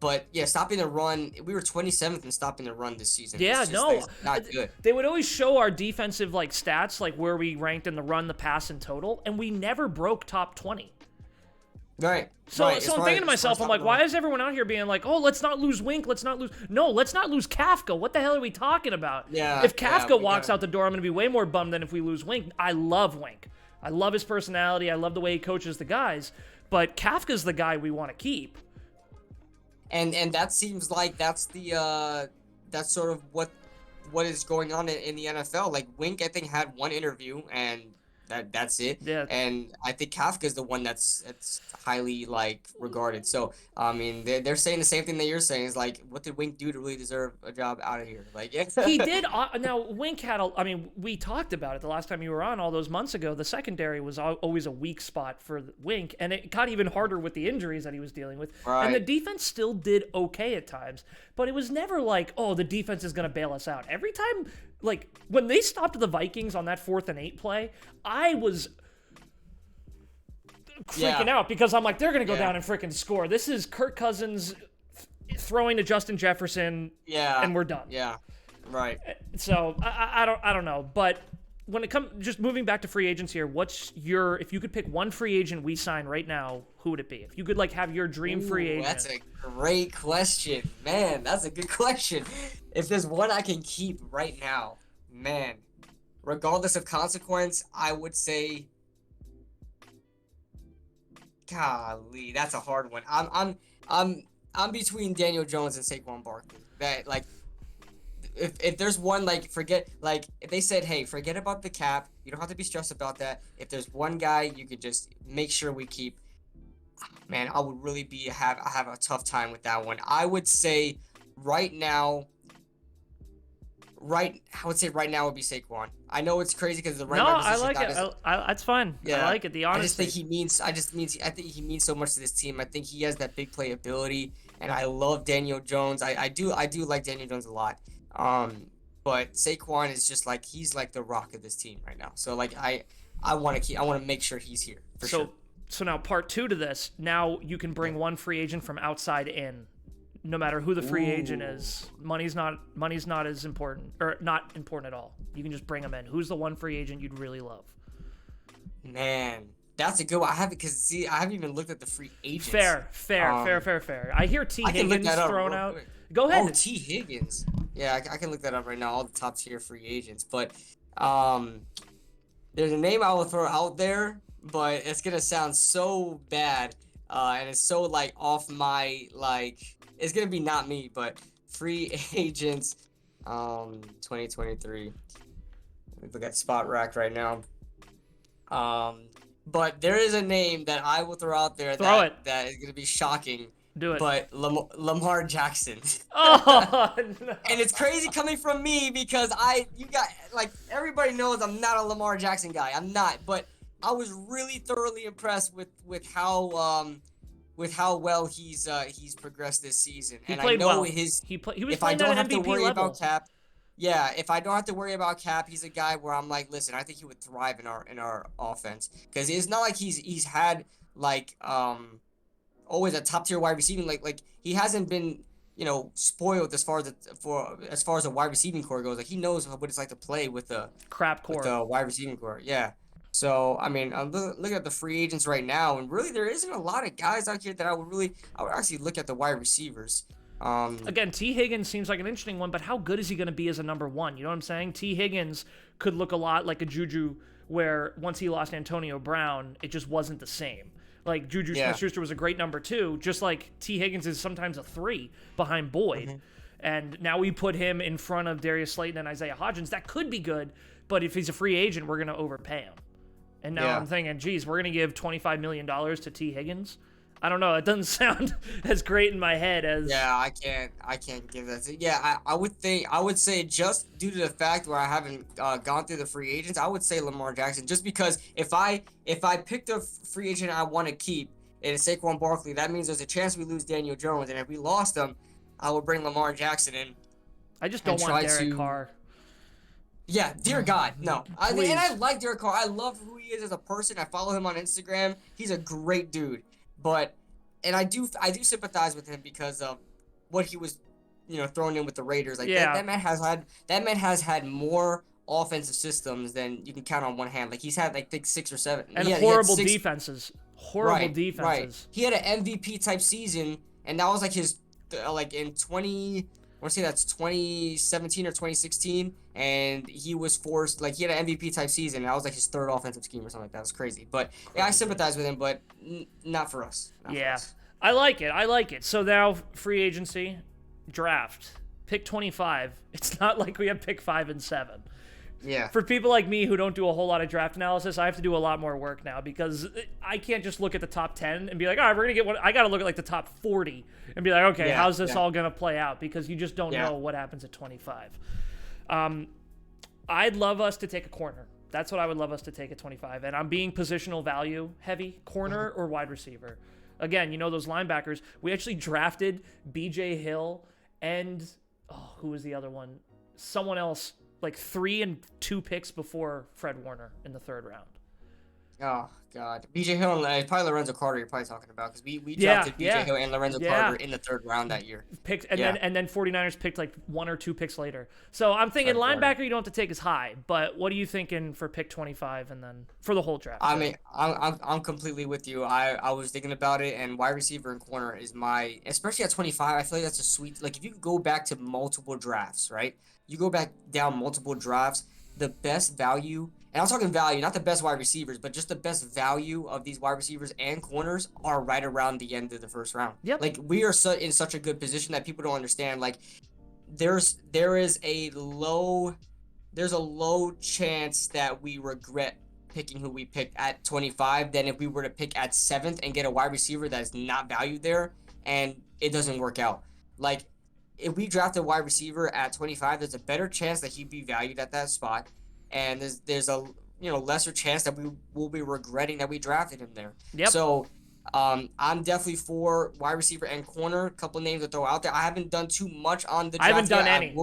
But yeah, stopping the run, we were 27th in stopping the run this season. Yeah, no, not good. They would always show our defensive like stats, like where we ranked in the run, the pass, and total, and we never broke top 20. Right. So I'm thinking to myself, I'm like, why is everyone out here being like, oh, let's not lose Wink, let's not lose Kafka. What the hell are we talking about? Yeah. If Kafka walks out the door, I'm going to be way more bummed than if we lose Wink. I love Wink. I love his personality. I love the way he coaches the guys. But Kafka's the guy we want to keep. And that seems like that's sort of what is going on in the NFL. Like Wink, I think, had one interview and that's it. Yeah. And I think Kafka is the one that's highly like regarded. So I mean, they're saying the same thing that you're saying. Is like, what did Wink do to really deserve a job out of here? Like, yeah. He did. Now Wink had I mean, we talked about it the last time you were on all those months ago. The secondary was always a weak spot for Wink, and it got even harder with the injuries that he was dealing with. Right. And the defense still did okay at times, but it was never like, oh, the defense is gonna bail us out. Every time. Like, when they stopped the Vikings on that 4th and 8 play, I was freaking out because I'm like, they're going to go down and freaking score. This is Kirk Cousins throwing to Justin Jefferson, and we're done. Yeah, right. So, I don't know. But when it comes, just moving back to free agents here, if you could pick one free agent we sign right now, who would it be? If you could, like, have your dream free agent. That's a great question. Man, that's a good question. If there's one I can keep right now, man, regardless of consequence, I would say, golly, that's a hard one. I'm between Daniel Jones and Saquon Barkley. That, like, if there's one, like, if they said, hey, forget about the cap, you don't have to be stressed about that. If there's one guy you could just make sure we keep, man, I would really have a tough time with that one. I would say right now would be Saquon. I know it's crazy because the right now. No, I like it. That's fine. Yeah. I like it. The honesty. I think he means so much to this team. I think he has that big playability, and I love Daniel Jones. I do like Daniel Jones a lot. But Saquon is just like, he's like the rock of this team right now. So like I want to make sure he's here for sure. So now part 2 to this. Now you can bring one free agent from outside in. No matter who the free agent is, money's not as important, or not important at all. You can just bring them in. Who's the one free agent you'd really love? Man, that's a good one. I haven't even looked at the free agents. Fair. I hear T. Higgins thrown out. Quick. Go ahead. Oh, T. Higgins. Yeah, I can look that up right now. All the top tier free agents, but there's a name I will throw out there, but it's gonna sound so bad, and it's so like off my like. It's gonna be not me, but free agents, 2023. Look at Spot Rack right now. But there is a name that I will throw out there that is gonna be shocking. Do it. But Lamar Jackson. Oh no. And it's crazy coming from me because everybody knows I'm not a Lamar Jackson guy. I'm not, but I was really thoroughly impressed with how well he's progressed this season. He and played I know well. He was if I playing don't at have MVP to worry level. about cap. Yeah, if I don't have to worry about cap, he's a guy where I'm like, listen, I think he would thrive in our offense, because it's not like he's had like always a top tier wide receiving, like he hasn't been, spoiled as far as a wide receiving core goes. Like, he knows what it's like to play with a crap core, with a wide receiving core. Yeah. So, I mean, I'm looking at the free agents right now, and really there isn't a lot of guys out here that I would actually look at the wide receivers. Again, T. Higgins seems like an interesting one, but how good is he going to be as a number one? You know what I'm saying? T. Higgins could look a lot like a Juju, where once he lost Antonio Brown, it just wasn't the same. Like, Juju Smith-Schuster was a great number 2, just like T. Higgins is sometimes a 3 behind Boyd. Mm-hmm. And now we put him in front of Darius Slayton and Isaiah Hodgins. That could be good, but if he's a free agent, we're going to overpay him. And now I'm thinking, geez, we're going to give $25 million to T. Higgins? I don't know. It doesn't sound as great in my head as... Yeah, I can't give that. Yeah, I would say just due to the fact where I haven't gone through the free agents, I would say Lamar Jackson. Just because if I picked a free agent I want to keep and Saquon Barkley, that means there's a chance we lose Daniel Jones. And if we lost him, I will bring Lamar Jackson in. I just don't want Derek Carr. Yeah, dear God, no. And I like Derek Carr. I love who he is as a person. I follow him on Instagram. He's a great dude. And I do sympathize with him because of what he was, thrown in with the Raiders. Like that man has had more offensive systems than you can count on one hand. Like he's had like 6 or 7. And horrible defenses. Horrible defenses. Right. He had an MVP type season, and that was like his in 20. I want to say that's 2017 or 2016, and he was forced, he had an MVP type season, and that was like his 3rd offensive scheme or something like that. It was crazy. But yeah, I sympathize with him, but not for us. For us. I like it. So now free agency, draft, pick 25. It's not like we have pick 5 and 7. Yeah. For people like me who don't do a whole lot of draft analysis, I have to do a lot more work now because I can't just look at the top 10 and be like, all right, we're going to get one. I got to look at the top 40 and be like, okay, how's this all going to play out? Because you just don't know what happens at 25. I'd love us to take a corner. That's what I would love us to take at 25. And I'm being positional value heavy, corner or wide receiver. Again, those linebackers. We actually drafted B.J. Hill and, who was the other one? Someone else. 3 and 2 picks before Fred Warner in the 3rd round. Oh, God. B.J. Hill and probably Lorenzo Carter you're probably talking about because we drafted B.J. Hill and Lorenzo Carter in the 3rd round that year. Then 49ers picked 1 or 2 picks later. So I'm thinking linebacker you don't have to take as high, but what are you thinking for pick 25 and then for the whole draft? I mean, I'm completely with you. I was thinking about it, and wide receiver and corner is especially at 25, I feel like that's a sweet, if you go back to multiple drafts, right? You go back down multiple drafts, the best value, and I'm talking value, not the best wide receivers, but just the best value of these wide receivers and corners are right around the end of the 1st round. Yep. We are in such a good position that people don't understand. There is a low chance that we regret picking who we picked at 25 than if we were to pick at 7th and get a wide receiver that is not valued there and it doesn't work out. If we draft a wide receiver at 25, there's a better chance that he'd be valued at that spot, and there's a lesser chance that we will be regretting that we drafted him there. Yep. So I'm definitely for wide receiver and corner. A couple names to throw out there. I haven't done too much on the draft. I haven't done any.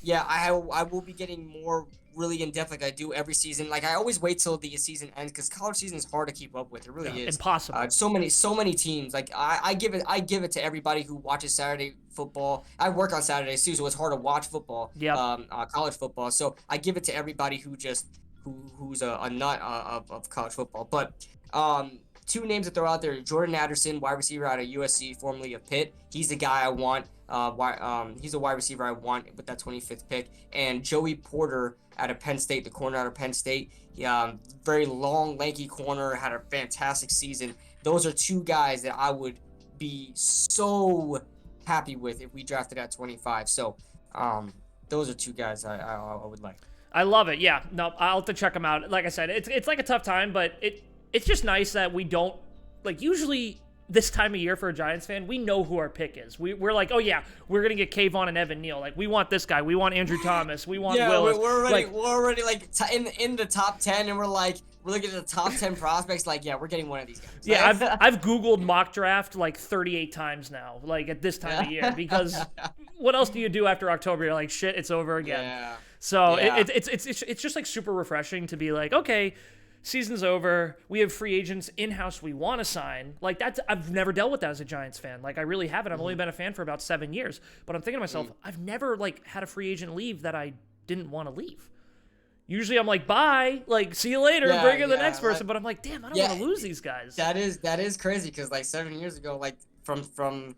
Yeah, I will be getting more really in depth like I do every season. I always wait till the season ends because college season is hard to keep up with. It really is impossible. So many teams. I give it to everybody who watches Saturday football. I work on Saturdays too, so it's hard to watch football. Yeah. College football. So I give it to everybody who's a nut of college football. But 2 names to throw out there: Jordan Addison, wide receiver out of USC, formerly of Pitt. He's the guy I want. He's a wide receiver I want with that 25th pick. And Joey Porter out of Penn State, the corner out of Penn State. Very long, lanky corner, had a fantastic season. Those are 2 guys that I would be so happy with if we drafted at 25. So those are 2 guys I would like. I love it. Yeah. No, I'll have to check them out. Like I said, it's a tough time, but it's just nice that we don't, usually this time of year for a Giants fan, we know who our pick is. We're like, oh yeah, we're gonna get Kayvon and Evan Neal. We want this guy. We want Andrew Thomas. We want Willis. We're already in the top 10, and we're looking at the top 10 prospects. We're getting one of these guys. Yeah, I've Googled mock draft 38 times now. At this time of year, because what else do you do after October? You're like, shit, it's over again. Yeah. So it's just super refreshing to be like, okay, season's over. We have free agents in-house we want to sign. That's I've never dealt with that as a Giants fan. I really haven't. I've only been a fan for about 7 years. But I'm thinking to myself, I've never had a free agent leave that I didn't want to leave. Usually I'm like, bye, see you later, bring in the next person. But I'm like, damn, I don't want to lose these guys. That is crazy because 7 years ago, from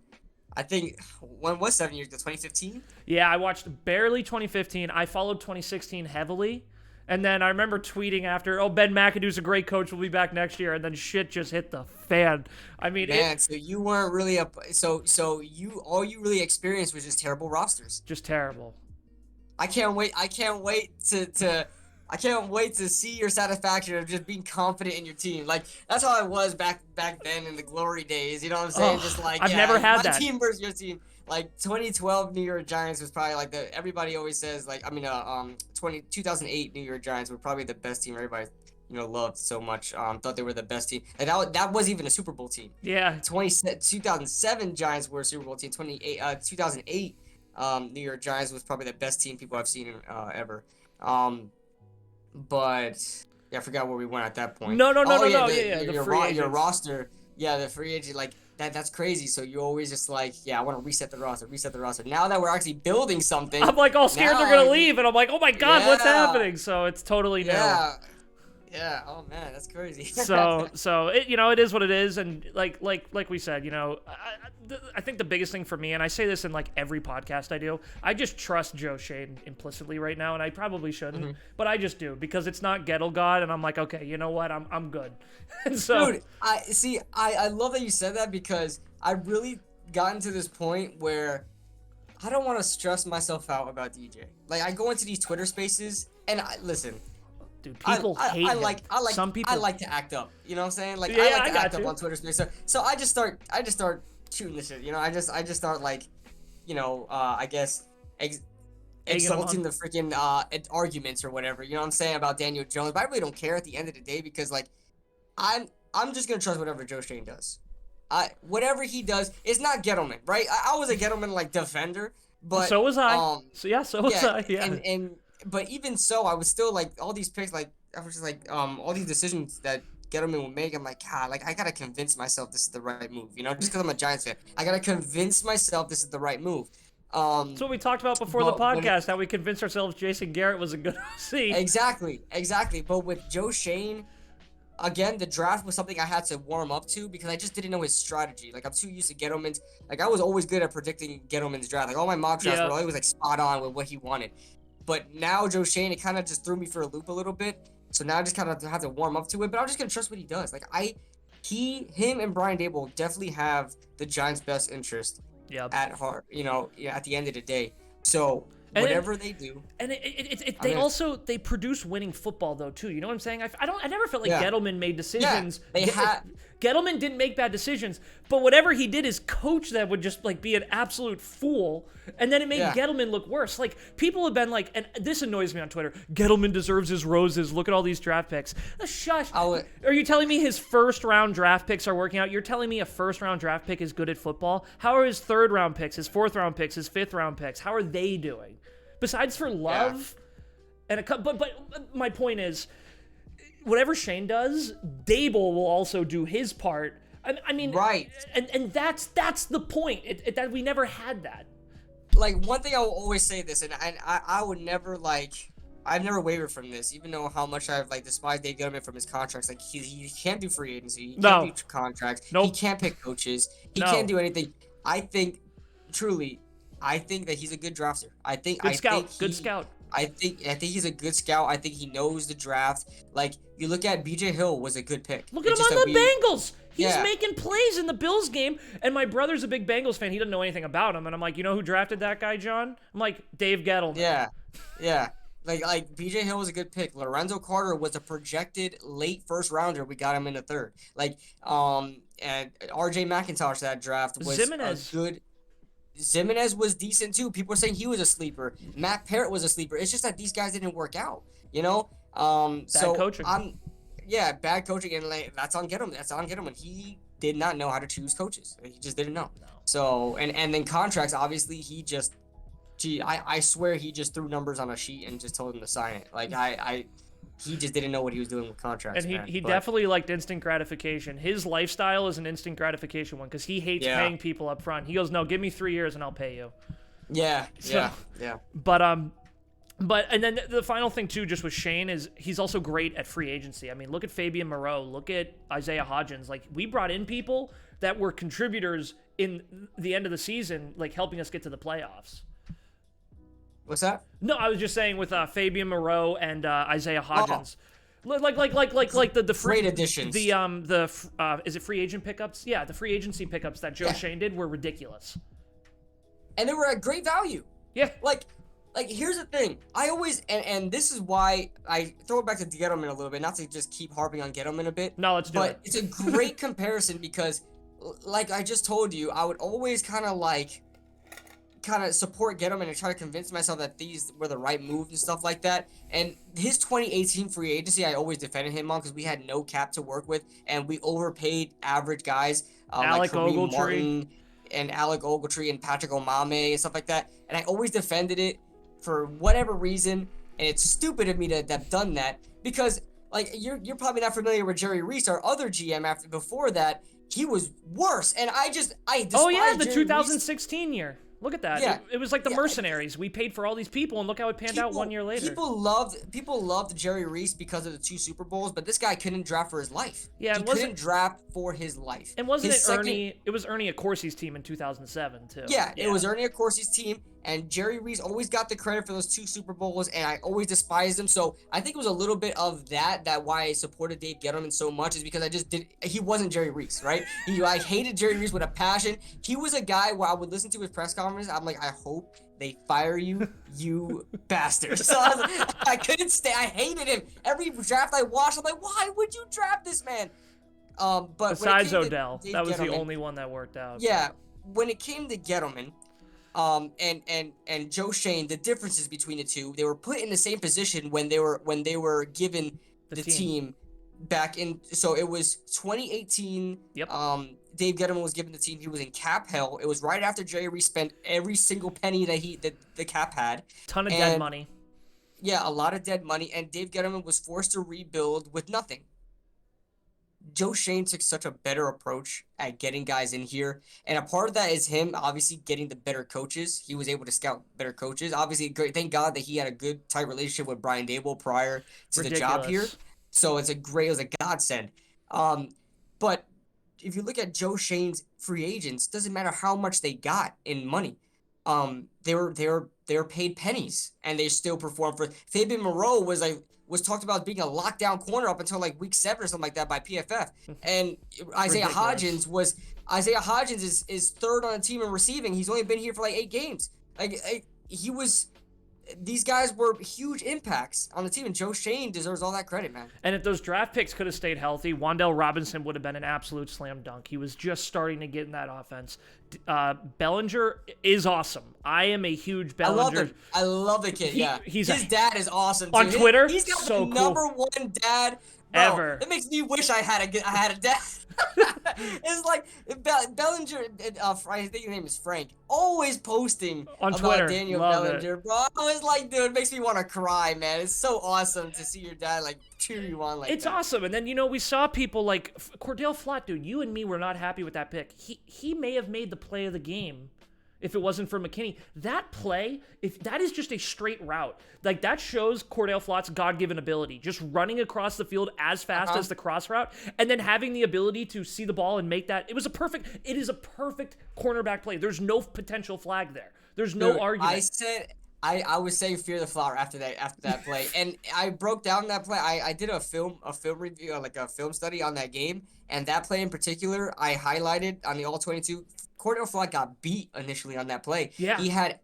I think, when was 7 years ago, 2015? Yeah, I watched barely 2015. I followed 2016 heavily. And then I remember tweeting after, Ben McAdoo's a great coach. We'll be back next year. And then shit just hit the fan. I mean, so you weren't really all you really experienced was just terrible rosters. Just terrible. I can't wait to see your satisfaction of just being confident in your team. That's how I was back then in the glory days. You know what I'm saying? I've never had my that. Team versus your team. 2012 New York Giants was probably everybody always says 2008 New York Giants were probably the best team. Everybody, loved so much. Thought they were the best team. And that wasn't even a Super Bowl team. Yeah. 2007 Giants were a Super Bowl team. 2008 New York Giants was probably the best team people I've seen ever. But yeah, I forgot where we went at that point. No. Your roster. Yeah, the free agent, like that's crazy. So you always just like, yeah, I want to reset the roster. Now that we're actually building something, I'm like all scared they're gonna leave, and I'm like, oh my god, what's happening? So it's totally new. Yeah. Oh man, that's crazy. so it, it is what it is, and like we said, I think the biggest thing for me, and I say this in like every podcast I do, I just trust Joe Schoen implicitly right now, and I probably shouldn't, but I just do because it's not Gettle God, and I'm like, okay, you know what, I'm good. And so, dude, I love that you said that because I really gotten to this point where I don't want to stress myself out about DJ. Like I go into these Twitter spaces, and listen. Dude, people hate him. Some people. I like to act up. You know what I'm saying? Like yeah, I like to act up on Twitter space. So I just start shooting the shit. I just start like, I guess exalting the freaking arguments or whatever. You know what I'm saying about Daniel Jones. But I really don't care at the end of the day because like, I'm just gonna trust whatever Joe Schoen does. Whatever he does, it's not Gettleman, right? I was a Gettleman like defender, but so was I. So was I. Yeah. But even so, I was still like all these picks. Like I was just like all these decisions that Gettleman would make. I'm like, God, like I gotta convince myself this is the right move. Just because I'm a Giants fan, I gotta convince myself this is the right move. That's what we talked about before the podcast. How we convinced ourselves Jason Garrett was a good OC. Exactly. But with Joe Schoen, again, the draft was something I had to warm up to because I just didn't know his strategy. Like I'm too used to Gettleman's. Like I was always good at predicting Gettleman's draft. Like all my mock drafts were always like spot on with what he wanted. But now Joe Schoen, it kind of just threw me for a loop a little bit. So now I just kind of have to warm up to it. But I'm just gonna trust what he does. Like him and Brian Daboll definitely have the Giants' best interest at heart. At the end of the day. So whatever they do, and they produce winning football though too. You know what I'm saying? I never felt like Gettleman made decisions. Yeah, Gettleman didn't make bad decisions, but whatever he did, his coach that would just like be an absolute fool, and then it made Gettleman look worse. Like people have been like, and this annoys me on Twitter. Gettleman deserves his roses. Look at all these draft picks. Shush. Are you telling me his first round draft picks are working out? You're telling me a first round draft pick is good at football? How are his third round picks, his fourth round picks, his fifth round picks? How are they doing? Besides for love, but my point is, whatever Schoen does, Daboll will also do his part. I mean, right? And that's the point. That we never had that. Like one thing I will always say this, and I would never I've never wavered from this, even though how much I've despised Dave Gettleman from his contracts. Like he can't do free agency, he can't do contracts, he can't pick coaches, he can't do anything. I think that he's a good drafter. Good scout. I think he's a good scout. I think he knows the draft. Like you look at BJ Hill was a good pick. Look at him on the Bengals. He's making plays in the Bills game. And my brother's a big Bengals fan. He doesn't know anything about him. And I'm like, you know who drafted that guy, John? I'm like, Dave Gettleman. Yeah. Like BJ Hill was a good pick. Lorenzo Carter was a projected late first rounder. We got him in the third. And RJ McIntosh that draft was a good. Zimenez was decent too. People were saying he was a sleeper. Matt Parrott was a sleeper. It's just that these guys didn't work out, Bad coaching. Bad coaching, and that's on Gettleman. He did not know how to choose coaches. He just didn't know. No. So and then contracts. Obviously, I swear he just threw numbers on a sheet and just told him to sign it. He just didn't know what he was doing with contracts. And he definitely liked instant gratification. His lifestyle is an instant gratification one because he hates paying people up front. He goes, no, give me 3 years and I'll pay you. Yeah. But and then the final thing too, just with Schoen, is he's also great at free agency. I mean, look at Fabian Moreau, look at Isaiah Hodgins. Like we brought in people that were contributors in the end of the season, like helping us get to the playoffs. What's that? No, I was just saying with Fabian Moreau and Isaiah Hodgins, like the free great additions. Is it free agent pickups? Yeah, the free agency pickups that Joe Schoen did were ridiculous, and they were at great value. Yeah, like here's the thing. I always and this is why I throw it back to Gettleman a little bit, not to just keep harping on Gettleman a bit. No, let's do it. But it's a great comparison because, like I just told you, I would always kind of kind of support Gettleman and try to convince myself that these were the right moves and stuff like that. And his 2018 free agency, I always defended him on because we had no cap to work with, and we overpaid average guys like Kareem Martin and Alec Ogletree and Patrick Omame and stuff like that. And I always defended it for whatever reason, and it's stupid of me to have done that because like you're probably not familiar with Jerry Reese, our other GM before that. He was worse, and I despise the Jerry 2016 Reese. year. Look at that. Yeah. It was like the Mercenaries. We paid for all these people, and look how it panned out 1 year later. People loved Jerry Reese because of the 2 Super Bowls, but this guy couldn't draft for his life. Yeah, he couldn't draft for his life. And wasn't it Ernie? It was Ernie Accorsi's team in 2007 too. Yeah, it was Ernie Accorsi's team, and Jerry Reese always got the credit for those 2 Super Bowls, and I always despised him. So I think it was a little bit of that why I supported Dave Gettleman so much is because he wasn't Jerry Reese, right? I hated Jerry Reese with a passion. He was a guy where I would listen to his press conference. I'm like, I hope they fire you, you bastard. So I couldn't stay. I hated him. Every draft I watched, I'm like, why would you draft this man? But besides Odell, that was Gettleman, the only one that worked out. Yeah, when it came to Gettleman, and Joe Shane, the differences between the two, they were put in the same position when they were given the team back in. So it was 2018. Yep. Dave Gettleman was given the team. He was in cap hell. It was right after Jerry Reese spent every single penny that the cap had. Ton of dead money. Yeah, a lot of dead money, and Dave Gettleman was forced to rebuild with nothing. Joe Shane took such a better approach at getting guys in here, and a part of that is him obviously getting the better coaches. He was able to scout better coaches. Obviously, thank God that he had a good tight relationship with Brian Daboll prior to the job here. So it was a godsend. But if you look at Joe Shane's free agents, doesn't matter how much they got in money. They were paid pennies, and they still performed for. Fabian Moreau was talked about being a lockdown corner up until like week 7 or something like that by PFF. And Isaiah Hodgins is third on the team in receiving. He's only been here for like 8 games. These guys were huge impacts on the team, and Joe Shane deserves all that credit, man. And if those draft picks could have stayed healthy, Wan'Dale Robinson would have been an absolute slam dunk. He was just starting to get in that offense. Bellinger is awesome. I am a huge Bellinger. I love the kid. His dad is awesome too. On Twitter, he's got so the number one dad ever. That makes me wish I had a dad. It's like Bellinger. I think his name is Frank. Always posting on about Twitter. Daniel Love Bellinger, it. bro. I was like, dude, it makes me want to cry, man. It's so awesome to see your dad like cheer you on like that. It's awesome. And then we saw people like Cordell Flott, dude. You and me were not happy with that pick. He may have made the play of the game if it wasn't for McKinney. That play, if that is just a straight route, like that shows Cordell Flott's God-given ability, just running across the field as fast as the cross route, and then having the ability to see the ball and make that. It is a perfect cornerback play. There's no potential flag there. There's no argument. I was saying fear the flower after that play, and I broke down that play. I did a film review, like a film study on that game, and that play in particular, I highlighted on the All 22. Cordell Flott got beat initially on that play. Yeah, he had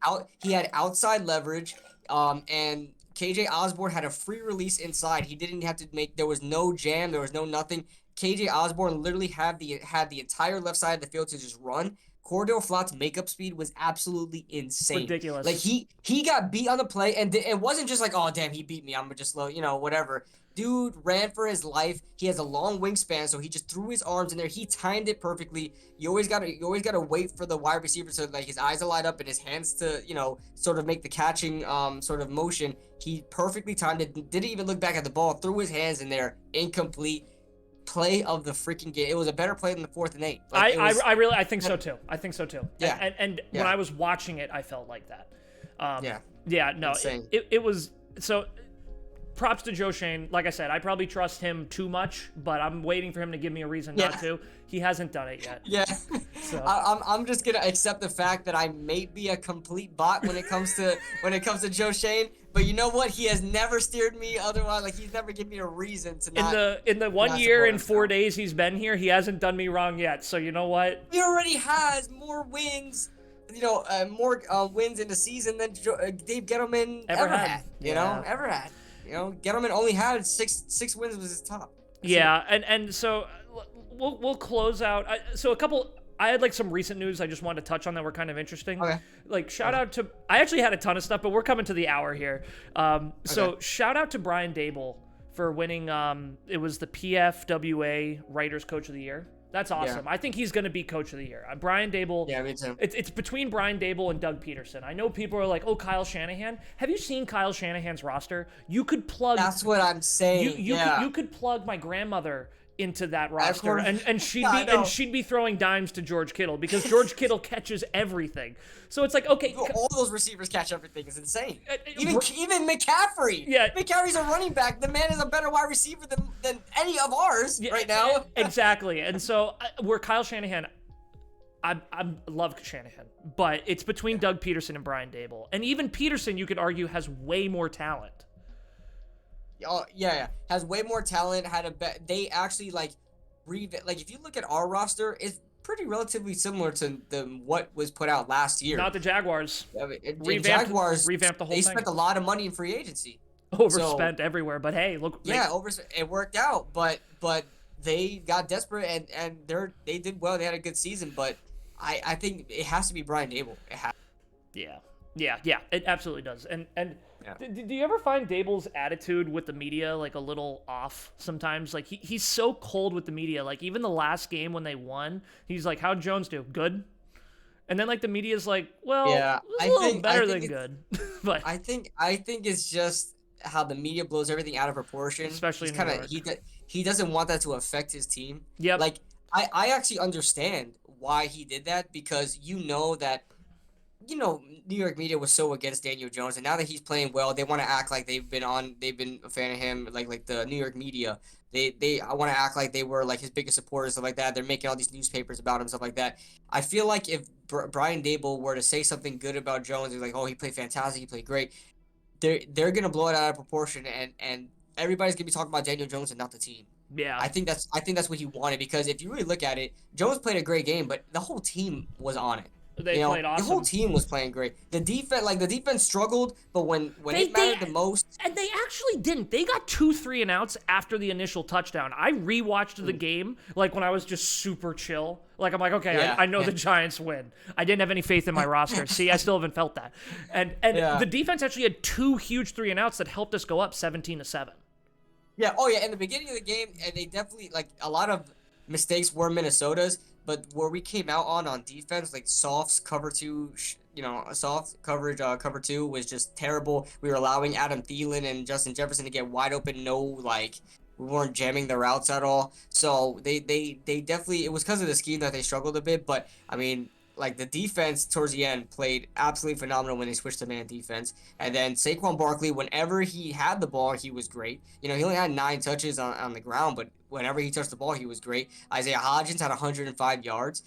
outside leverage, and KJ Osborne had a free release inside. He didn't have to make. There was no jam. There was no nothing. KJ Osborne literally had the entire left side of the field to just run. Cordell Flott's makeup speed was absolutely insane. Ridiculous. Like he got beat on the play, and it wasn't just like, oh damn, he beat me, I'm just slow, whatever. Dude ran for his life. He has a long wingspan, so he just threw his arms in there. He timed it perfectly. You always gotta wait for the wide receiver to like his eyes to light up and his hands to sort of make the catching sort of motion. He perfectly timed it. Didn't even look back at the ball. Threw his hands in there. Incomplete. Play of the freaking game. It was a better play than the 4th and 8. Like, I think so too. I think so too. Yeah. And when I was watching it, I felt like that. No, insane. It was so. Props to Joe Shane. Like I said, I probably trust him too much, but I'm waiting for him to give me a reason not to. He hasn't done it yet. Yeah. So. I'm just gonna accept the fact that I may be a complete bot when it comes to Joe Shane. But you know what? He has never steered me otherwise. Like he's never given me a reason to not. In the 1 year and 4 days he's been here, he hasn't done me wrong yet. So you know what? He already has more wins. More wins in the season than Dave Gettleman ever had. Ever had. Gettleman only had six wins was his top. And so we'll close out. So a couple I had like some recent news I just wanted to touch on that were kind of interesting. Okay. Like shout out to, I actually had a ton of stuff, but we're coming to the hour here. So shout out to Brian Dable for winning. It was the PFWA Writers Coach of the Year. That's awesome. Yeah. I think he's going to be Coach of the Year. Brian Dable. Yeah, me too. It's between Brian Dable and Doug Peterson. I know people are like, oh, Kyle Shanahan. Have you seen Kyle Shanahan's roster? You could plug. That's what I'm saying. You could plug my grandmother into that roster, and she'd be throwing dimes to George Kittle because George Kittle catches everything. So it's like, okay, all those receivers catch everything. Is insane. Even McCaffrey. Yeah, McCaffrey's a running back. The man is a better wide receiver than any of ours right now. Exactly. And so we're Kyle Shanahan. I love Shanahan, but it's between Doug Peterson and Brian Dable, and even Peterson, you could argue, has way more talent. Oh yeah, has way more talent. They actually like if you look at our roster, it's pretty relatively similar to what was put out last year. Not the Jaguars. Jaguars revamped the whole thing. They spent a lot of money in free agency. Overspent everywhere, but hey, look. Yeah, it worked out, but they got desperate and they did well. They had a good season, but I think it has to be Brian Dable. Yeah, it absolutely does. And do you ever find Dable's attitude with the media like a little off sometimes? Like he's so cold with the media. Like even the last game when they won, he's like, "How'd Jones do? Good." And then like the media's like, "Well, yeah, it's a little better than good." But I think it's just how the media blows everything out of proportion. Especially he doesn't want that to affect his team. Yeah. Like I actually understand why he did that because New York media was so against Daniel Jones, and now that he's playing well, they want to act like they've been a fan of him, like the New York media. I want to act like they were like his biggest supporters, stuff like that. They're making all these newspapers about him, stuff like that. I feel like if Brian Dable were to say something good about Jones, they're like, oh, he played fantastic, he played great. They're gonna blow it out of proportion, and everybody's gonna be talking about Daniel Jones and not the team. Yeah, I think that's what he wanted because if you really look at it, Jones played a great game, but the whole team was on it. They played awesome. The whole team was playing great. The defense struggled, but when it mattered the most, and they actually didn't. They got 2 3-and-outs after the initial touchdown. I rewatched the game like when I was just super chill. Like I'm like, okay, I know the Giants win. I didn't have any faith in my roster. See, I still haven't felt that. And the defense actually had 2 huge 3-and-outs that helped us go up 17-7. Yeah. Oh yeah. In the beginning of the game, and they definitely a lot of mistakes were Minnesota's. But where we came out on defense, like soft cover 2, soft coverage cover 2 was just terrible. We were allowing Adam Thielen and Justin Jefferson to get wide open. We weren't jamming the routes at all. So they definitely, it was because of the scheme that they struggled a bit. But I mean, like the defense towards the end played absolutely phenomenal when they switched to man defense. And then Saquon Barkley, whenever he had the ball, he was great. He only had 9 touches on the ground, but whenever he touched the ball, he was great. Isaiah Hodgins had 105 yards.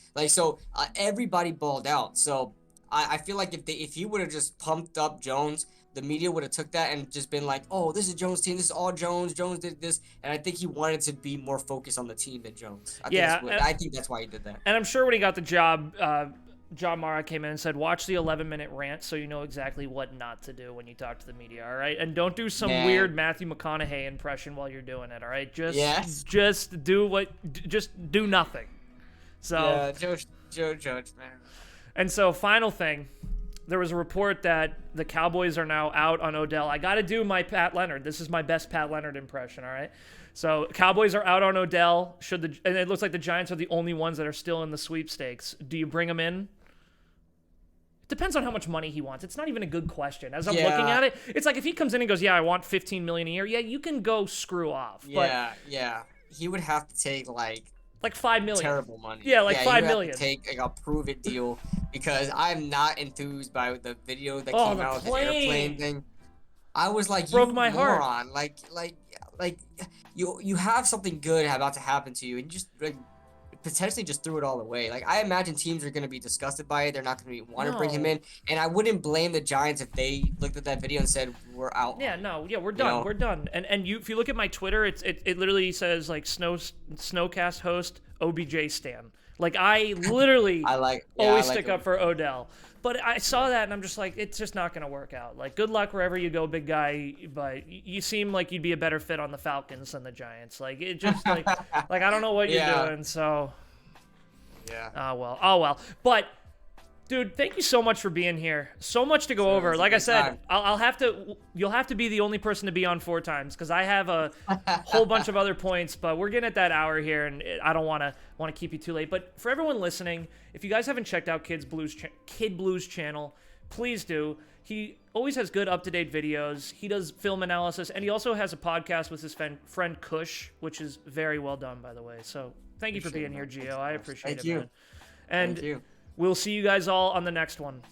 Everybody balled out. So I feel like if he would have just pumped up Jones, the media would have took that and just been like, oh, this is Jones' team. This is all Jones. Jones did this. And I think he wanted to be more focused on the team than Jones. I think that's why he did that. And I'm sure when he got the job, John Mara came in and said, watch the 11-minute rant so you know exactly what not to do when you talk to the media, all right? And don't do some weird Matthew McConaughey impression while you're doing it, all right? Just do nothing. So yeah, Joe Judge, man. And so final thing, there was a report that the Cowboys are now out on Odell. I got to do my Pat Leonard. This is my best Pat Leonard impression, all right? So Cowboys are out on Odell. And it looks like the Giants are the only ones that are still in the sweepstakes. Do you bring him in? Depends on how much money he wants. It's not even a good question. As I'm looking at it, it's like if he comes in and goes, yeah, I want $15 million a year. Yeah, you can go screw off. Yeah. He would have to take like $5 million. Terrible money. Yeah, $5 million. Have to take a prove it deal because I'm not enthused by the video that came out of the airplane thing. I was like, broke my heart. Like you have something good about to happen to you, and you just potentially just threw it all away. Like I imagine teams are going to be disgusted by it. They're not going to want to bring him in, and I wouldn't blame the Giants if they looked at that video and said we're out. We're done. We're done. And if you look at my Twitter, it literally says like Snowcast host OBJ stan. Like I literally always stick up for Odell. But I saw that and I'm just like, it's just not going to work out. Like, good luck wherever you go, big guy. But you seem like you'd be a better fit on the Falcons than the Giants. Like, it just like I don't know what you're doing. So Yeah. Oh well. But dude, thank you so much for being here. So much to go over. Like I said, you'll have to be the only person to be on 4 times because I have a whole bunch of other points, but we're getting at that hour here, and I don't want to keep you too late. But for everyone listening, if you guys haven't checked out Kid Blue's channel, please do. He always has good up-to-date videos. He does film analysis, and he also has a podcast with his friend Kush, which is very well done, by the way. So thank you for being here, Gio. I appreciate it, man. And we'll see you guys all on the next one.